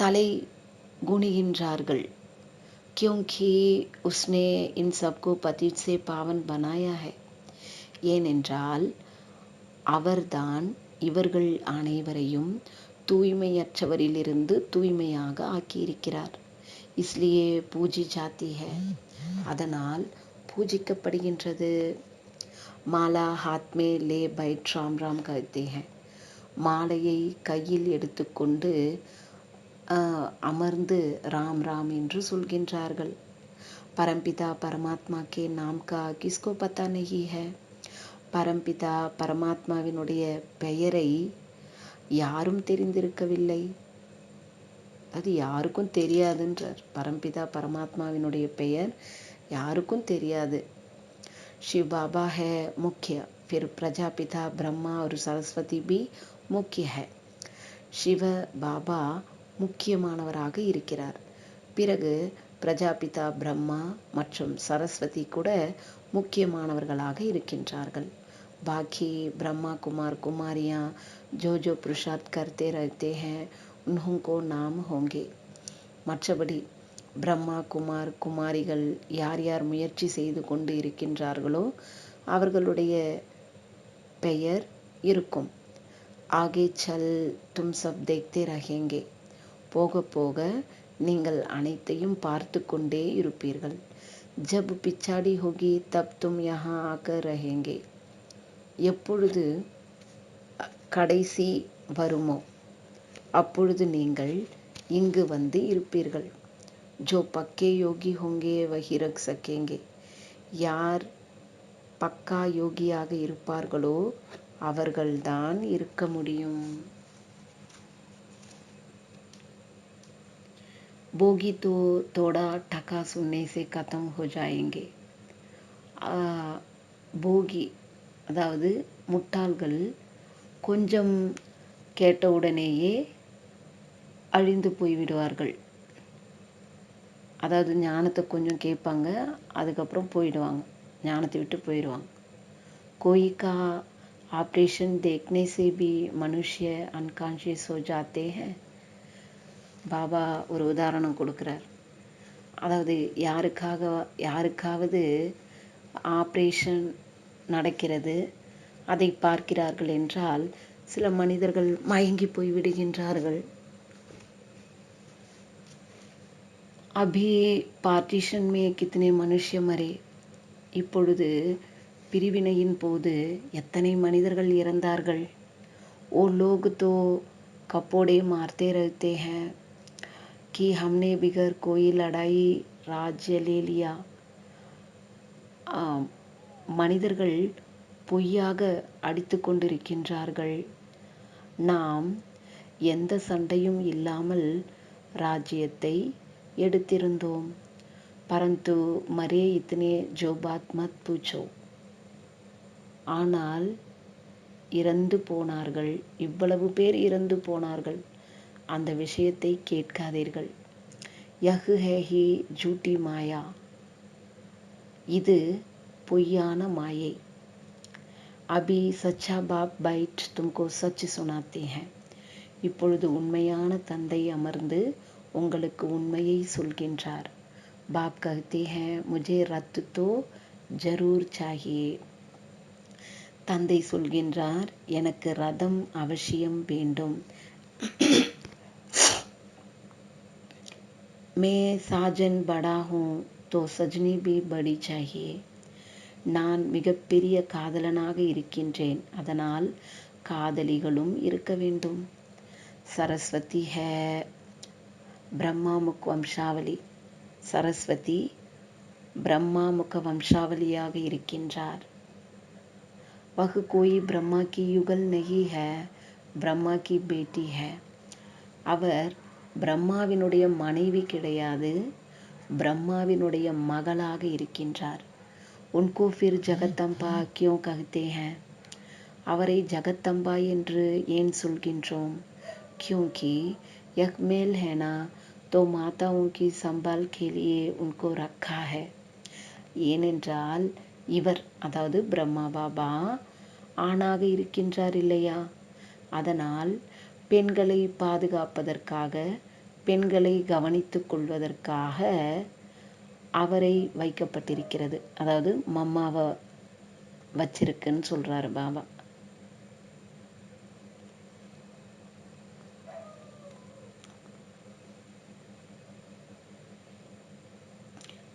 தலை குனிகின்றார்கள். क्योंकि उसने इन सबको पतित से पावन बनाया है. ஏனென்றால் அவர்தான் இவர்கள் அனைவரையும் தூய்மையற்றவரிலிருந்து தூய்மையாக ஆக்கியிருக்கிறார். इसलिए பூஜி जाती है. அதனால் பூஜிக்கப்படுகின்றது. மாலா हाथ में ले बैठ राम राम कहते हैं. மாலையை கையில் எடுத்துக்கொண்டு அமர்ந்து ராம் ராம் என்று சொல்கின்றார்கள். परमपिता परमात्मा के नाम का किसको पता नहीं है. பரம்பிதா பரமாத்மாவினுடைய பெயரை யாரும் தெரிந்திருக்கவில்லை. அது யாருக்கும் தெரியாதுன்றார். பரம்பிதா பரமாத்மாவினுடைய பெயர் யாருக்கும் தெரியாது. शिव बाबा है मुख्य, फिर प्रजापिता ब्रह्मा और सरस्वती भी मुख्य है. शिव बाबा முக்கியமானவராக இருக்கிறார். பிறகு பிரஜாபிதா பிரம்மா மற்றும் சரஸ்வதி கூட முக்கியமானவர்களாக இருக்கின்றார்கள். बाकी ब्रह्मा कुमार कुमारियाँ जो जो पुरुषार्थ करते रहते हैं उनको नाम होंगे. மற்றபடி பிரம்மா குமார் குமாரிகள் யார் யார் முயற்சி செய்து கொண்டு இருக்கின்றார்களோ அவர்களுடைய பெயர் இருக்கும். ஆகே சல் தும் சப் தேக்தே ரஹேங்கே. போக போக நீங்கள் அனைத்தையும் பார்த்து கொண்டே இருப்பீர்கள். ஜப் பிச்சாடி ஹோகி தப் தும் யஹா ஆக்கர் ரஹேங்கே. எப்பொழுது கடைசி வருமோ அப்பொழுது நீங்கள் இங்கு வந்து இருப்பீர்கள். ஜோ பக்கே யோகி ஹோங்கே வஹி ரக் சகேங்கே. யார் பக்கா யோகியாக இருப்பார்களோ அவர்கள்தான் இருக்க முடியும். போகி तो थोड़ा टका सुनने से खत्म हो जाएंगे. போகி அதாவது முட்டாள்கள் கொஞ்சம் கேட்டவுடனேயே அழிந்து போய்விடுவார்கள். அதாவது ஞானத்தை கொஞ்சம் கேட்பாங்க, அதுக்கப்புறம் போயிடுவாங்க, ஞானத்தை விட்டு போயிடுவாங்க. कोई का ऑपरेशन देखने से भी मनुष्य अनकॉन्शियस हो जाते हैं. பாபா ஒரு உதாரணம் கொடுக்குறார். அதாவது யாருக்காவது ஆப்ரேஷன் நடக்கிறது, அதை பார்க்கிறார்கள் என்றால் சில மனிதர்கள் மயங்கி போய் விடுகின்றார்கள். அபி பார்ட்டிஷன் மே கித்தனை மனுஷ்ய மரே. இப்பொழுது பிரிவினையின் போது எத்தனை மனிதர்கள் இறந்தார்கள். ஓ லோக் தோ கப்போடே மார்த்தே रहते हैं कि हमने बिगर कोई लड़ाई राज्य ले लिया. மனிதர்கள் பொய்யாக அடித்து கொண்டிருக்கின்றார்கள். நாம் எந்த சண்டையும் இல்லாமல் ராஜ்யத்தை எடுத்திருந்தோம். பரந்து மரே இத்தனே ஜோ பாத் மத் பூச்சோ. ஆனால் இறந்து போனார்கள், இவ்வளவு பேர் இறந்து போனார்கள், அந்த விஷயத்தை கேட்காதீர்கள். யஹ் ஹே ஹி ஜூட்டி மாயா. இது பொய்யான மாயை. அபி சச்சா பாப் பைட் தும்கோ சச் சுனாத்தே ஹேன். இப்பொழுது உண்மையான தந்தை அமர்ந்து உங்களுக்கு உண்மையை சொல்கின்றார். பாப் கஹ்தே ஹேன் முझे ரத் தோ ஜரூர் சாஹியே. தந்தை சொல்கின்றார், எனக்கு ரதம் அவசியம் வேண்டும். मैं साजन बड़ा हूँ तो सजनी भी बड़ी चाहिए. நான் மிகப்பெரிய காதலனாக இருக்கின்றேன், அதனால் காதலிகளும் இருக்க வேண்டும். சரஸ்வதி ஹே பிரம்மா முக வம்சாவளி. சரஸ்வதி பிரம்மா முக வம்சாவளியாக இருக்கின்றார். वह कोई ब्रह्मा की युगल नहीं है, ब्रह्मा की बेटी है. அவர் பிரம்மாவினுடைய மனைவி கிடையாது, பிரம்மாவினுடைய மகளாக இருக்கின்றார். உன்கோ ஃபிர் ஜகத்தம்பா கியோ கஹ்தே ஹேன். அவரை ஜகத்தம்பா என்று ஏன் சொல்கின்றோம்? क्योंकि यह मेल है ना, तो माताओं की संभाल के लिए उनको रखा है. ஏனென்றால் இவர், அதாவது பிரம்மா பாபா ஆணாக இருக்கின்றார் இல்லையா, அதனால் பெண்களை பாதுகாப்பதற்காக, பெண்களை கவனித்துக் கொள்வதற்காக அவரை வைக்கப்பட்டிருக்கிறது. அதாவது மம்மாவை வச்சிருக்குன்னு சொல்றாரு பாபா.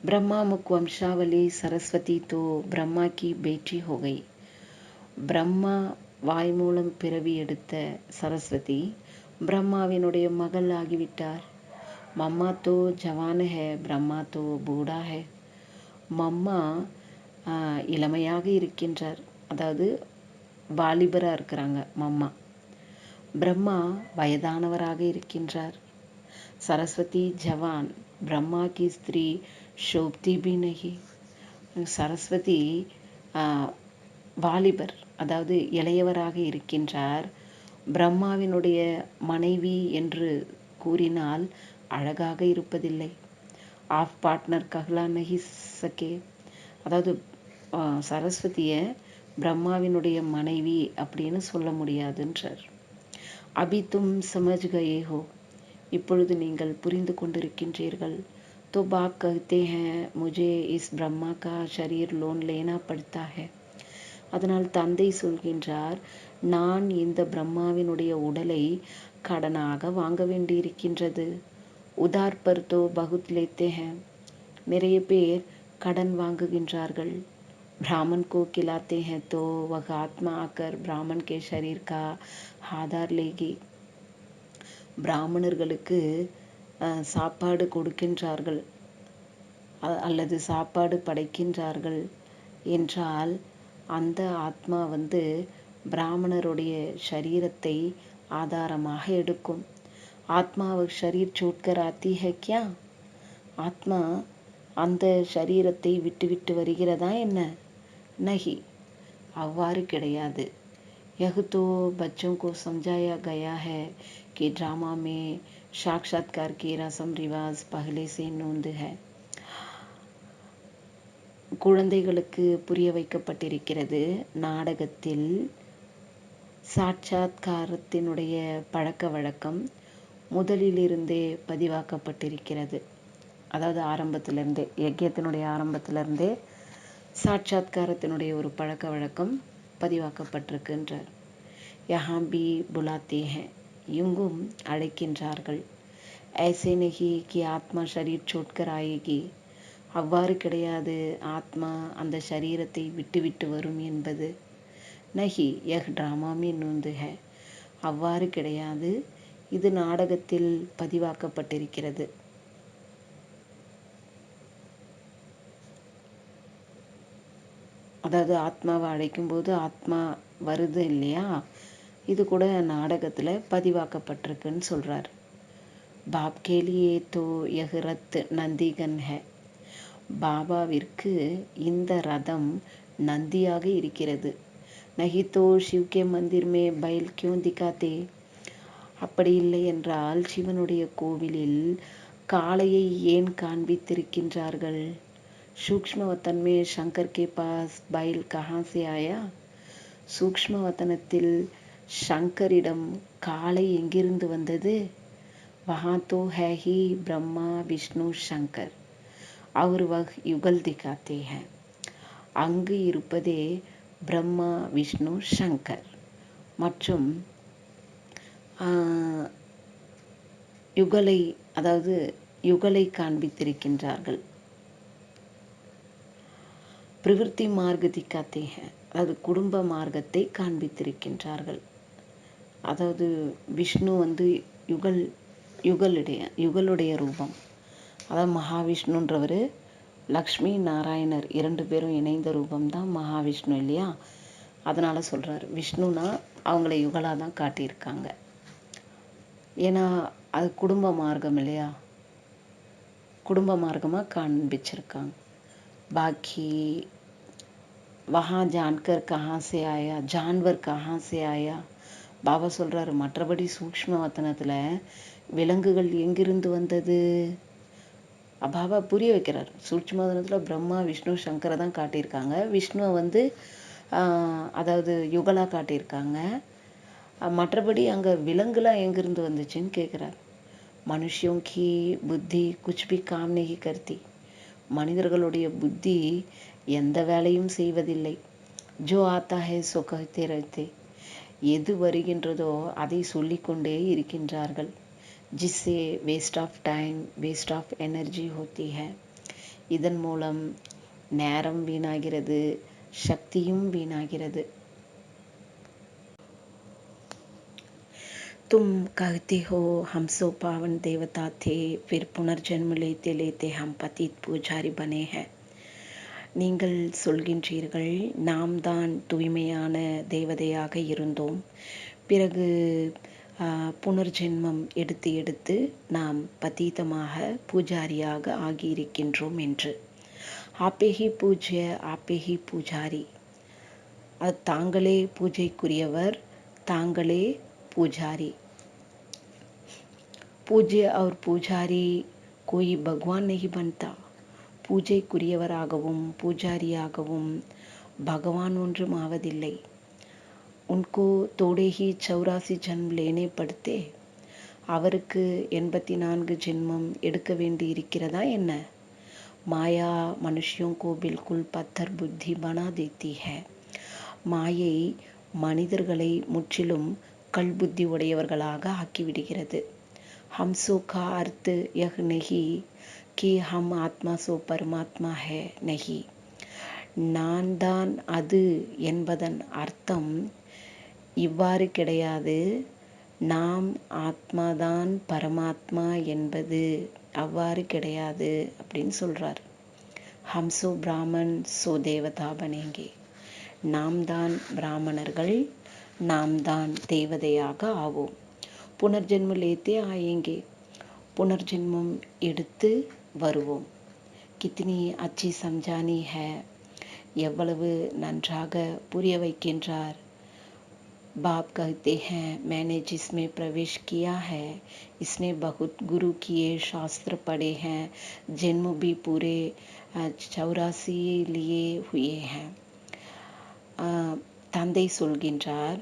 ब्रह्मा मुख वंशावली सरस्वती तो ब्रह्मा की बेटी हो गई. பிரம்மா வாய் மூலம் பிறவி எடுத்த சரஸ்வதி பிரம்மாவினுடைய மகள் ஆகிவிட்டார். மம்மா தோ ஜவான் ஹே, பிரம்மா தோ பூடா ஹே. மம்மா இளமையாக இருக்கின்றார், அதாவது வாலிபராக இருக்கிறாங்க மம்மா. பிரம்மா வயதானவராக இருக்கின்றார். சரஸ்வதி ஜவான், பிரம்மா கி ஸ்திரீ ஷோப்தி பி நஹி. சரஸ்வதி வாலிபர், அதாவது இளையவராக இருக்கின்றார். பிரம்மாவினுடைய மனைவி என்று கூறினால் அழகாக இருப்பதில்லை. ஆஃப் பார்ட்னர் கஹ்லா நஹி சகே. அதாவது சரஸ்வதியை பிரம்மாவினுடைய மனைவி அப்படின்னு சொல்ல முடியாதுன்றார். அபி தும் சமஜ் கயே ஹோ. இப்பொழுது நீங்கள் புரிந்து கொண்டிருக்கின்றீர்கள். तो बाप कहते हैं मुझे इस ब्रह्मा का शरीर लोन लेना पड़ता है. அதனால் தந்தை சொல்கின்றார், நான் இந்த பிரம்மாவினுடைய உடலை கடனாக வாங்க வேண்டியிருக்கின்றது. உதார் பர் தோ பகுத் லேத்தே ஹேன். நிறைய பேர் கடன் வாங்குகின்றார்கள். ब्राह्मण को खिलाते हैं तो वह आत्मा आकर ब्राह्मण के शरीर का आधार लेगी. பிராமணர்களுக்கு சாப்பாடு கொடுக்கின்றார்கள் அல்லது சாப்பாடு படைக்கின்றார்கள் என்றால் அந்த ஆத்மா பிராமணருடைய சரீரத்தை ஆதாரமாக எடுக்கும். ஆத்மா ஷரீர் சூட்கர் ஆத்தி ஹை கியா. ஆத்மா அந்த சரீரத்தை விட்டு வருகிறதா என்ன? நஹி, அவ்வாறு கிடையாது. यह तो बच्चों को समझाया गया है कि ड्रामा में साक्षात्कार की रस्म रिवाज पहले से नोंद है. குழந்தைகளுக்கு புரிய வைக்கப்பட்டிருக்கிறது, நாடகத்தில் சாட்சாத்காரத்தினுடைய பழக்க வழக்கம் முதலிலிருந்தே பதிவாக்கப்பட்டிருக்கிறது. அதாவது ஆரம்பத்திலிருந்தே, யஜ்யத்தினுடைய ஆரம்பத்திலிருந்தே சாட்சாத்காரத்தினுடைய ஒரு பழக்க வழக்கம் பதிவாக்கப்பட்டிருக்கின்றார். யஹா பி புலாத்தே ஹே, இங்கும் அழைக்கின்றார்கள். ஐசே நஹி கி ஆத்மா ஷரீர் சோட்கர் ஆயேகி. அவ்வாறு கிடையாது, ஆத்மா அந்த சரீரத்தை விட்டு வரும் என்பது. நஹி யஹ் ட்ராமா மே நோந்து ஹே. அவ்வாறு கிடையாது, இது நாடகத்தில் பதிவாக்கப்பட்டிருக்கிறது. அதாவது ஆத்மாவை அழைக்கும்போது ஆத்மா வருது இல்லையா, இது கூட நாடகத்தில் பதிவாக்கப்பட்டிருக்குன்னு சொல்கிறார். பாப் கேலியே தோ யஹ் ரத் நந்திகன் ஹே. பாபாவிற்கு இந்த ரதம் நந்தியாக இருக்கிறது. நஹி தோ சிவ் கே மந்திர் மே பைல் கியூ திகாத்தே. அப்படி இல்லை என்றால் சிவனுடைய கோவிலில் காளையை ஏன் காண்பித்திருக்கின்றார்கள்? सूक्ष्म वतन में शंकर के पास बैल कहाँ से आया? सूक्ष्म वतनத்தில் சங்கரிடம் காளை எங்கிருந்து வந்தது? वहाँ तो है ही ब्रह्मा विष्णु शंकर और वह युगल दिखाते हैं. அங்கு இருப்பதே பிரம்மா விஷ்ணு சங்கர் மற்றும் யுகலை, அதாவது யுகலை காண்பித்திருக்கின்றார்கள். பிரவிற்த்தி மார்க்க திக்காத்தே ஹே, அதாவது குடும்ப மார்க்கத்தை காண்பித்திருக்கின்றார்கள். அதாவது விஷ்ணு யுகலுடைய ரூபம். அதாவது மகாவிஷ்ணுன்றவர் லக்ஷ்மி நாராயணர் 2 பேரும் இணைந்த ரூபம்தான் மகாவிஷ்ணு இல்லையா. அதனால் சொல்கிறார், விஷ்ணுனா அவங்கள யுகலாக தான் காட்டியிருக்காங்க. ஏன்னா அது குடும்ப மார்க்கம் இல்லையா, குடும்ப மார்க்கமாக காண்பிச்சிருக்காங்க. बाकी वहाँ जानकर कहाँ से आया, जानवर कहाँ से आया, பாபா சொல்றாரு, மற்றபடி சூக்ஷ்ம வத்தனத்துல விலங்குகள் எங்கிருந்து வந்தது? பாபா புரிய வைக்கிறார். சூட்சும வதனத்துல பிரம்மா, விஷ்ணு, சங்கரை தான் காட்டியிருக்காங்க. விஷ்ணுவை வந்து அதாவது யுகலா காட்டியிருக்காங்க. மற்றபடி அங்க விலங்குலாம் எங்கிருந்து வந்துச்சுன்னு கேட்குறார். மனுஷியோं की புத்தி குச் பி காம் நஹி கர்த்தி. மனிதர்களுடைய புத்தி எந்த வேலையும் செய்வதில்லை. ஜோ ஆத்தா ஹே சோ கஹ்தே ரஹ்தே. எது வருகின்றதோ அதை சொல்லிக்கொண்டே இருக்கின்றார்கள். जिससे waste of time, waste of energy होती है. இதன் மூலம் நேரம் வீணாகிறது, சக்தியும் வீணாகிறது. तुम कहते हो हम सो पावन देवता थे, फिर पुनर्जन्म लेते लेते हम पतित பூஜாரி बने हैं. நீங்கள் சொல்கின்றீர்கள், நாம் தான் தூய்மையான தேவதையாக இருந்தோம், பிறகு புனர்ஜென்மம் எடுத்து எடுத்து நாம் பதீதமாக பூஜாரியாக ஆகியிருக்கின்றோம் என்று. ஆப்பேஹி பூஜ்ய ஆப்பேஹி பூஜாரி. அது தாங்களே பூஜைக்குரியவர், தாங்களே பூஜாரி. பூஜ்ய और பூஜாரி कोई भगवान नहीं बनता. பூஜைக்குரியவராகவும் பூஜாரியாகவும் பகவான் ஒன்றும் ஆவதில்லை. உன்கோ தோடே ஹி 84 ஜன்ம் லேனே படுத்தே. அவருக்கு 84 ஜென்மம் எடுக்க வேண்டி இருக்கிறதா என்ன? மாயா மனுஷியோं को बिल्कुल पत्थर बुद्धि बना देती है. மாயை மனிதர்களை முற்றிலும் கல் புத்தி உடையவர்களாக ஆக்கிவிடுகிறது. ஹம்சோ கா அர்த் யஹ் நஹி कि हम आत्मा सो परमात्मा है नहीं. நான் தான் அது என்பதன் அர்த்தம் இவ்வாறு கிடையாது. நாம் ஆத்மாதான் பரமாத்மா என்பது அவ்வாறு கிடையாது அப்படின்னு சொல்றார். ஹம்சோ பிராமன் சோ தேவதா பனேங்கே. நாம் தான் பிராமணர்கள், நாம் தான் தேவதையாக ஆவோம். புனர்ஜென்ம லேத்தே ஆயேங்கே. புனர்ஜென்மம் எடுத்து வருவோம். கித்னி அச்சி சம்ஜானி ஹே. எவ்வளவு நன்றாக புரிய வைக்கின்றார். बाप कहते हैं मैंने जिसमें प्रवेश किया है इसने बहुत गुरु किए, शास्त्र पढ़े हैं, जन्म भी पूरे 84 लिए हुए हैं. தந்தை சொல்கின்றார்,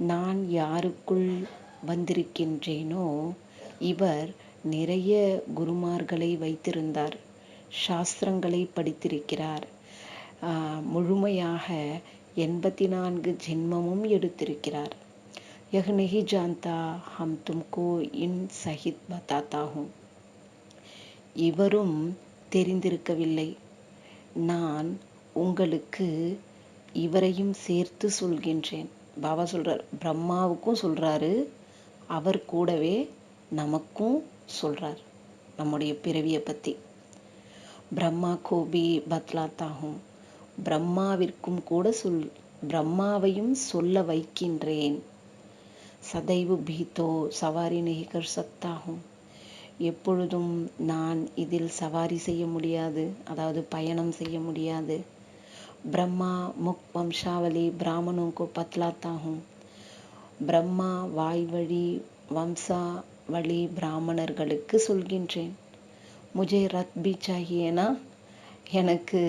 நான் யாருக்குள் வந்திருக்கின்றேனோ இவர் நிறைய குருமார்களை வைத்திருந்தார், சாஸ்திரங்களை படித்திருக்கிறார், முழுமையாக 84 ஜென்மமும் எடுத்திருக்கிறார். यह नहीं जानता हम तुमको इन सहित बताता हूँ. இவரும் தெரிந்திருக்கவில்லை, நான் உங்களுக்கு இவரையும் சேர்த்து சொல்கின்றேன். பாபா சொல்றார், பிரம்மாவுக்கும் சொல்றாரு, அவர் கூடவே நமக்கும் சொல்றார் நம்முடைய பிறவியை பத்தி. பிரம்மா கோபி பத்லாத்தாகும். பிரம்மாவிற்கும் கூட பிரம்மாவையும் சொல்ல வைக்கின்றேன். சதைவு பீத்தோ சவாரி நஹி கர் சக்தா ஹூம். எப்பொழுதும் நான் இதில் சவாரி செய்ய முடியாது, அதாவது பயணம் செய்ய முடியாது. பிரம்மா முக் வம்சாவளி பிராமணோं को बतलाता हूँ. பிரம்மா வாய்வழி வம்சாவளி பிராமணர்களுக்கு சொல்கின்றேன். முஜே ரத் பி சாஹியேனா. எனக்கு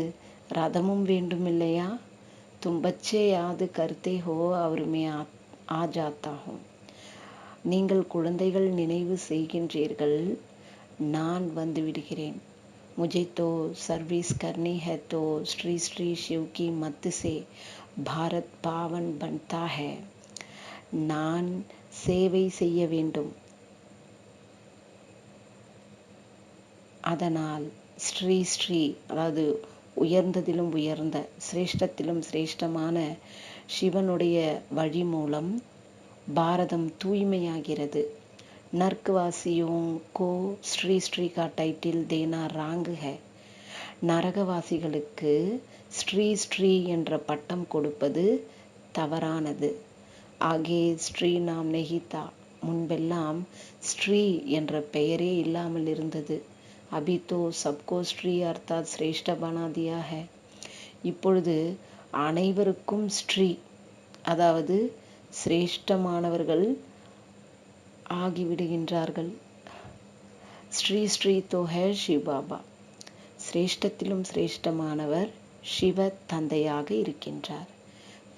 ரதமும் வேண்டும் இல்லையா? तुम बच्चे याद करते हो और मैं आ जाता हूँ. நீங்கள் குழந்தைகள் நினைவு செய்கின்றீர்கள், நான் வந்து விடுகிறேன். मुझे तो सर्विस करनी है तो श्री श्री शिव की मत से भारत पावन बनता है. நான் சேவை செய்ய வேண்டும், அதனால் ஸ்ரீ ஸ்ரீ அதாவது உயர்ந்ததிலும் உயர்ந்த சிரேஷ்டத்திலும் சிரேஷ்டமான சிவனுடைய வழி மூலம் பாரதம் தூய்மையாகிறது. நர்க்கவாசியோं को ஸ்ரீ ஸ்ரீ का टाइटल देना रांग है. நரகவாசிகளுக்கு ஸ்ரீ ஸ்ரீ என்ற பட்டம் கொடுப்பது தவறானது. ஆகே ஸ்ரீ நாம் நெஹிதா. முன்பெல்லாம் ஸ்ரீ என்ற பெயரே இல்லாமல் இருந்தது. अभी तो सबको ஸ்ரீ அர்த்தாத் சிரேஷ்ட பனா தியா है. இப்பொழுது அனைவருக்கும் ஸ்ரீ, அதாவது சிரேஷ்டமானவர்கள் ஆகிவிடுகின்றார்கள். ஸ்ரீ ஸ்ரீ தோ ஹே சிவ பாபா. சிரேஷ்டத்திலும் சிரேஷ்டமானவர் சிவ தந்தையாக இருக்கின்றார்.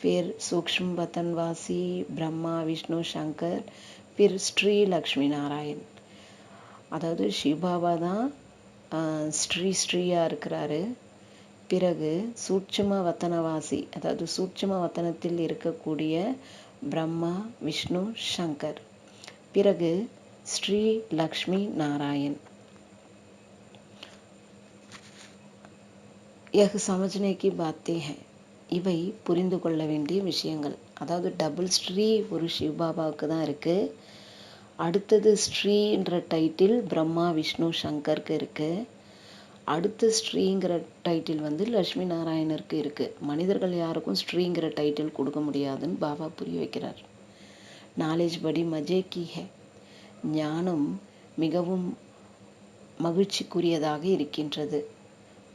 फिर सूक्ष्म वतनवासी ब्रह्मा विष्णु शंकर फिर ஸ்ரீ லக்ஷ்மி நாராயண். அதாவது சிவபாபா தான் ஸ்ரீயா இருக்கிறாரு. பிறகு சூட்சும வத்தனவாசி, அதாவது சூட்சும வத்தனத்தில் இருக்கக்கூடிய பிரம்மா விஷ்ணு சங்கர், பிறகு ஸ்ரீ லக்ஷ்மி நாராயண். यह समझने की बातें हैं. இவை புரிந்து கொள்ள வேண்டிய விஷயங்கள். அதாவது டபுள் ஸ்ரீ ஒரு சிவபாபாவுக்கு தான் இருக்கு. அடுத்தது ஸ்ரீன்ற டைட்டில் பிரம்மா விஷ்ணு சங்கருக்கு இருக்கு. அடுத்த ஸ்ரீங்கிற டைட்டில் லட்சுமி நாராயணருக்கு இருக்கு. மனிதர்கள் யாருக்கும் ஸ்ரீங்கிற டைட்டில் கொடுக்க முடியாதுன்னு பாபா புரிய வைக்கிறார். நாலேஜ் படி மஜே கி ஹே. ஞானம் மிகவும் மகிழ்ச்சிக்குரியதாக இருக்கின்றது.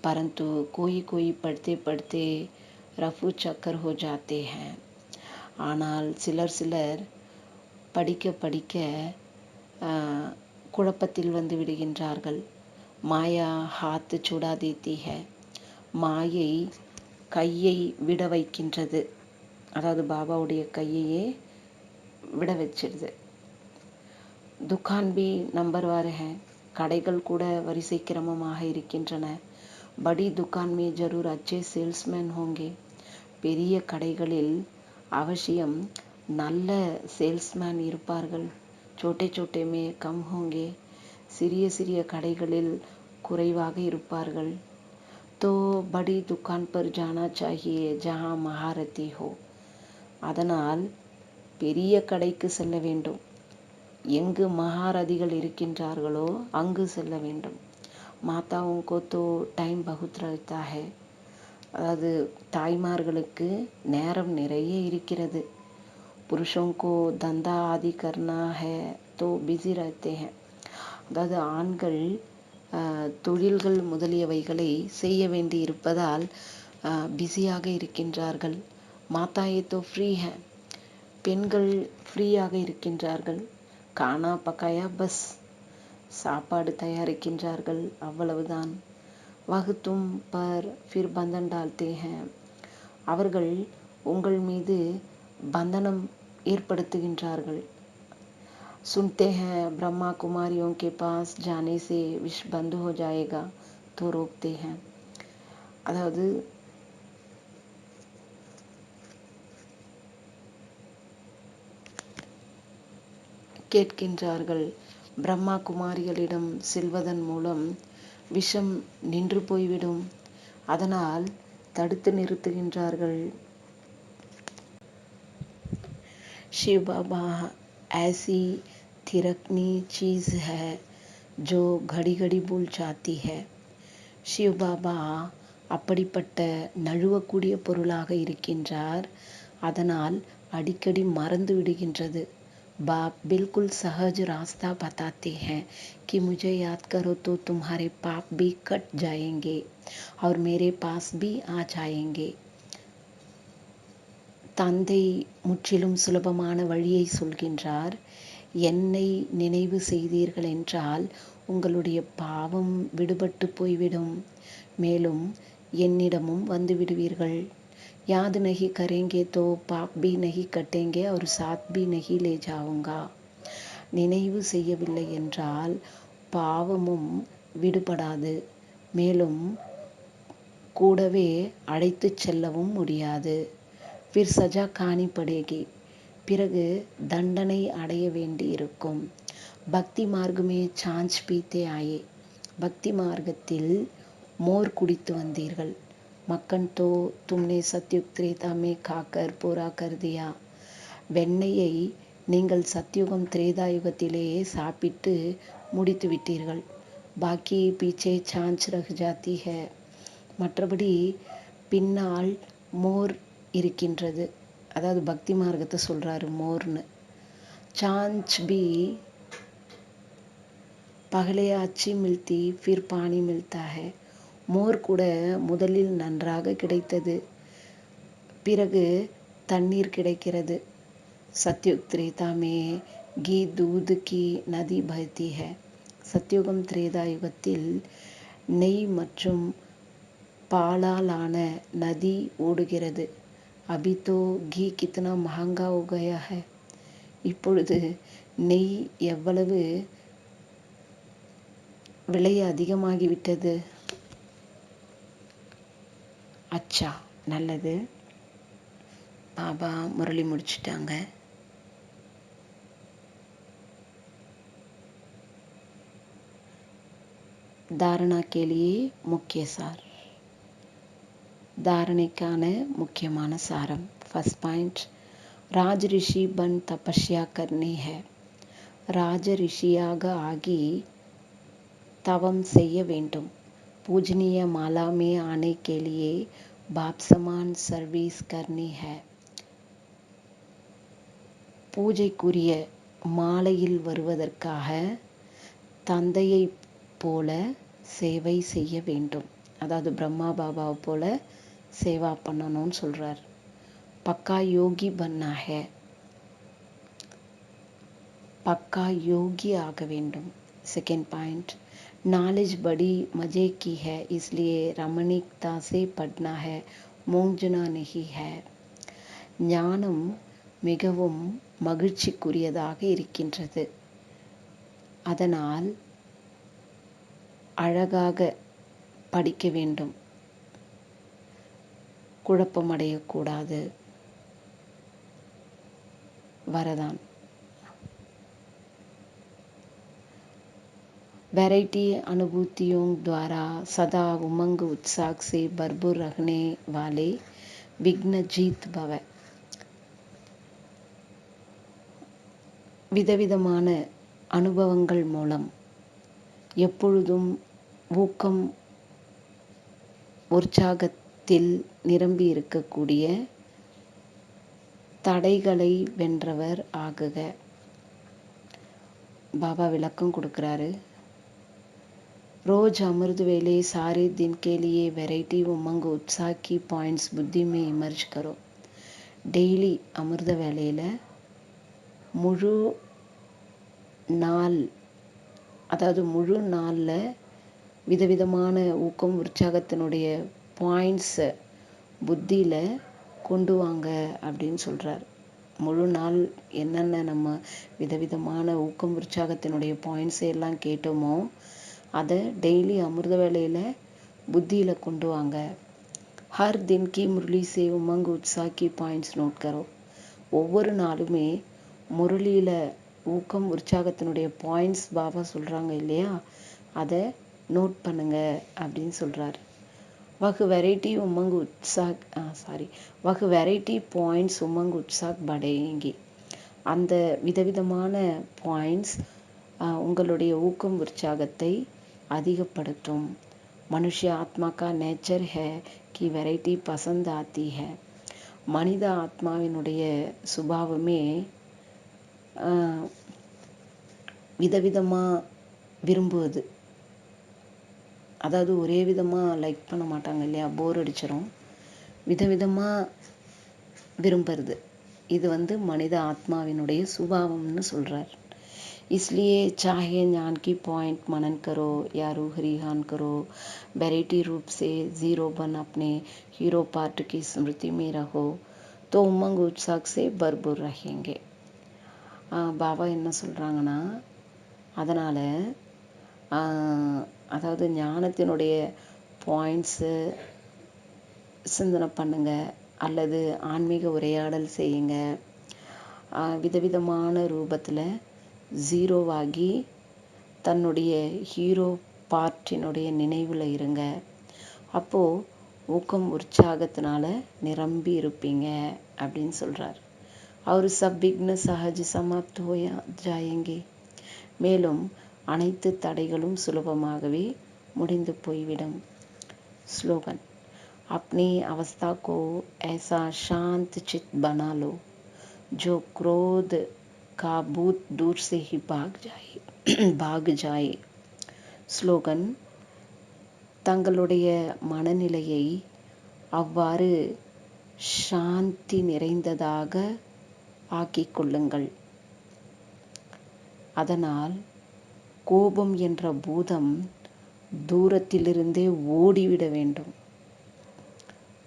परंतु कोई कोई पढ़ते पढ़ते रफू चक्कर हो जाते हैं. ஆனால் சிலர் படிக்க படிக்க குழப்பத்தில் வந்து விடுகின்றார்கள். மாயா ஹாத் சுடா தேத்தி ஹே. மாயை கையை விட வைக்கின்றது. அதாவது பாபாவுடைய கையையே விட வச்சிடுது. துக்கான் பி நம்பர் வார் ஹே. கடைகள் கூட வரிசை கிரமமாக இருக்கின்றன. படி துக்கான் மே ஜரூர் அச்சே சேல்ஸ்மேன் ஹோங்கே. பெரிய கடைகளில் அவசியம் நல்ல சேல்ஸ்மேன் இருப்பார்கள். சோட்டே சோட்டே மே கம் ஹோங்கே. சிறிய சிறிய கடைகளில் குறைவாக இருப்பார்கள். தோ படி துக்கான் பர் ஜானா சாஹியே ஜஹா மகாரதி ஹோ. அதனால் பெரிய கடைக்கு செல்ல வேண்டும். எங்கு மகாரதிகள் இருக்கின்றார்களோ அங்கு செல்ல வேண்டும். மாதாவோं को तो टाइम बहुत रहता है. அதாவது தாய்மார்களுக்கு நேரம் நிறைய இருக்கிறது. पुरुषों को धंधा आदि करना है तो बिजी रहते हैं. அதாவது ஆண்கள் தொழில்கள் முதலியவைகளை செய்ய வேண்டி இருப்பதால் பிஸியாக இருக்கின்றார்கள். மாதாயே तो फ्री है. பெண்கள் ஃப்ரீயாக இருக்கின்றார்கள். கானா பக்காயா பஸ். சாப்பாடு தயாரிக்கின்றார்கள், அவ்வளவுதான். வகுத்தும் பர் ஃபிர் பந்தன் டால்தே ஹேன். அவர்கள் உங்கள் மீது பந்தனம் ஏற்படுத்துகின்றார்கள். சுன்தே ஹேன் பிரம்மா குமாரியோं के पास जाने से विष बंद हो जाएगा तो रोकते हैं. அதாவது கேட்கின்றார்கள், பிரம்மா குமாரிகளிடம் செல்வதன் மூலம் விஷம் நின்று போய்விடும். அதனால் தடுத்து நிறுத்துகின்றார்கள். शिव बाबा ऐसी थिरकनी चीज़ है जो घड़ी घड़ी भूल जाती है. शिव बाबा அப்படிப்பட்ட நழுவக்கூடிய பொருளாக இருக்கின்றார். அதனால் அடிக்கடி மறந்து விடுகின்றது. बाप बिल्कुल सहज रास्ता बताते हैं कि मुझे याद करो तो तुम्हारे पाप भी कट जाएंगे और मेरे पास भी आ जाएंगे. தந்தை முற்றிலும் சுலபமான வழியை சொல்கின்றார். என்னை நினைவு செய்தீர்கள் என்றால் உங்களுடைய பாவம் விடுபட்டு போய்விடும். மேலும் என்னிடமும் வந்து விடுவீர்கள். याद नहीं करेंगे तो पाप भी नहीं कटेंगे और साथ भी नहीं ले जाऊंगा. நினைவு செய்யவில்லை என்றால் பாவமும் விடுபடாது, மேலும் கூடவே அழைத்து செல்லவும் முடியாது. फिर सजा खानी पड़ेगी. பிறகு தண்டனை அடைய வேண்டி இருக்கும். பக்தி மார்க்கமே சாஞ்ச் பீத்தே ஆயே. பக்தி மார்க்கத்தில் மோர் குடித்து வந்தீர்கள். மக்கன் தோ தும்னே சத்யுக் திரேதா மே காக்கர் பூரா கர் தியா. வெண்ணெயை நீங்கள் சத்யுகம் திரேதாயுகத்திலேயே சாப்பிட்டு முடித்து விட்டீர்கள். பாக்கி பீச்சே சாஞ்ச் ரஹ் ஜாத்தி ஹே. மற்றபடி பின்னால் மோர் இருக்கின்றது. அதாவது பக்தி மார்க்கத்தை சொல்றாரு மோர்னு. சாஞ்ச் பி பகலே அச்சி மில்தி ஃபிர் பானி மில்தா ஹே. மோர் கூட முதலில் நன்றாக கிடைத்தது, பிறகு தண்ணீர் கிடைக்கிறது. सतयुग त्रेता में घी दूध की नदी बहती है. சத்யுகம் திரேதா யுகத்தில் நெய் மற்றும் பாலாலான நதி ஓடுகிறது. अभी तो घी कितना महंगा हो गया है. இப்பொழுது நெய் எவ்வளவு விலை அதிகமாகிவிட்டது. அச்சா, நல்லது. பாபா முரளி முடிச்சிட்டாங்க. தாரணா के लिए मुख्य सार. தாரணைக்கான முக்கியமான சாரம். ஃபர்ஸ்ட் பாயிண்ட், ராஜ ரிஷி பன் தபஸ்யா கர்னி है. ராஜ ரிஷியாக ஆகி தவம் செய்ய வேண்டும். पूजनीय माला में आने के लिए बाप समान सर्विस करनी है. பூஜைக்குரிய மாலையில் வருவதற்காக தந்தையை போல சேவை செய்ய வேண்டும். அதாவது பிரம்மா பாபாவை போல சேவா பண்ணணும்னு சொல்றார். பக்கா யோகி பன்னா है. பக்கா யோகி ஆக வேண்டும். செகண்ட் பாயிண்ட், नॉलेज बड़ी मजे की है, इसलिए रमणीकता से पढ़ना है, மூஞ்சனா नहीं है. ஞானம் மிகவும் மகிழ்ச்சிக்குரியதாக இருக்கின்றது. அதனால் அழகாக படிக்க வேண்டும். குழப்பமடையக்கூடாது. வரதான். वैरायटी अनुभूतियों द्वारा सदा उमंग उत्साह से भरपूर रहने वाले विघ्न जीत भव. விதவிதமான அனுபவங்கள் மூலம் எப்பொழுதும் ஊக்கம் உற்சாகத்தில் நிரம்பி இருக்கக்கூடிய தடைகளை வென்றவர் ஆகுக. பாபா விளக்கம் கொடுக்கிறாரு. रोज अमृत वेले सारे दिन के लिए वैरायटी उमंग उत्साह की पॉइंट्स बुद्धि में इमर्ज करो. டெய்லி அமிர்த வேலையில் முழு நாள், அதாவது முழு நாளில் விதவிதமான ஊக்கம் உற்சாகத்தினுடைய பாயிண்ட்ஸை புத்தியில் கொண்டு வாங்க அப்படின்னு சொல்கிறார். முழு நாள் என்னென்ன நம்ம விதவிதமான ஊக்கம் உற்சாகத்தினுடைய பாயிண்ட்ஸை எல்லாம் கேட்டோமோ அதை டெய்லி அமிர்த வேலையில் புத்தியில் கொண்டு வாங்க. ஹர் தின் கி முரளி சே உமங் உற்சாக கி பாயிண்ட்ஸ் நோட் கரோ. ஒவ்வொரு நாளுமே முரளியில் ஊக்கம் உற்சாகத்தினுடைய பாயிண்ட்ஸ் பாபா சொல்கிறாங்க இல்லையா, அதை நோட் பண்ணுங்க அப்படின்னு சொல்கிறார். वह वैरायटी उमंग பாயிண்ட்ஸ் உமங் உற்சாக் படையேங்கி. அந்த விதவிதமான பாயிண்ட்ஸ் உங்களுடைய ஊக்கம் உற்சாகத்தை அதிகப்படுத்தும். மனுஷ ஆத்மா கா நேச்சர் है कि वैरायटी पसंद आती है. மனித ஆத்மாவினுடைய சுபாவமே விதவிதமாக விரும்புவது. அதாவது ஒரே விதமாக லைக் பண்ண மாட்டாங்க இல்லையா, போர் அடிச்சிடும். விதவிதமாக விரும்புறது இது மனித ஆத்மாவினுடைய சுபாவம்னு சொல்கிறார். इसलिए चाहे ज्ञान की पॉइंट मनन करो या रूह रिहान करो, वैरायटी रूप से जीरो बन अपने हीरो पार्ट की स्मृति में रहो तो उमंग उत्साह से भरपूर रहेंगे. பாபா என்ன சொல்கிறாங்கன்னா, அதனால் அதாவது ஞானத்தினுடைய பாயிண்ட்ஸு சிந்தனை பண்ணுங்க அல்லது ஆன்மீக உரையாடல் செய்யுங்க. விதவிதமான ரூபத்தில் ஜீரோவாகி தன்னுடைய ஹீரோ பார்ட்டினுடைய நினைவில் இருங்க. அப்போது ஊக்கம் உற்சாகத்தினால நிரம்பி இருப்பீங்க அப்படின்னு சொல்கிறார். அவர் சப் விக்ன சஹஜ் சமாப்த் ஹோயா ஜாயேங்கே. மேலும் அனைத்து தடைகளும் சுலபமாகவே முடிந்து போய்விடும். ஸ்லோகன், अपनी अवस्था को ऐसा शांत चित्त बना लो जो क्रोध का भूत दूर से ही भाग जाए. ஸ்லோகன், தங்களுடைய மனநிலையை அவ்வாறு சாந்தி நிறைந்ததாக ஆக்கிக் கொள்ளுங்கள். அதனால் கோபம் என்ற பூதம் தூரத்திலிருந்தே ஓடிவிட வேண்டும்.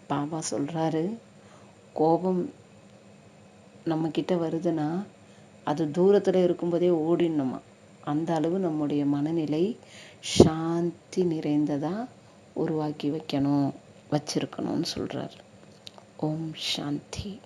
பாபா சொல்றாரு, கோபம் நம்ம கிட்ட வருதுன்னா அது தூரத்தில் இருக்கும்போதே ஓடிடணுமா. அந்த அளவு நம்முடைய மனநிலை சாந்தி நிறைந்ததா உருவாக்கி வச்சிருக்கணும்னு சொல்றாரு. ஓம் சாந்தி.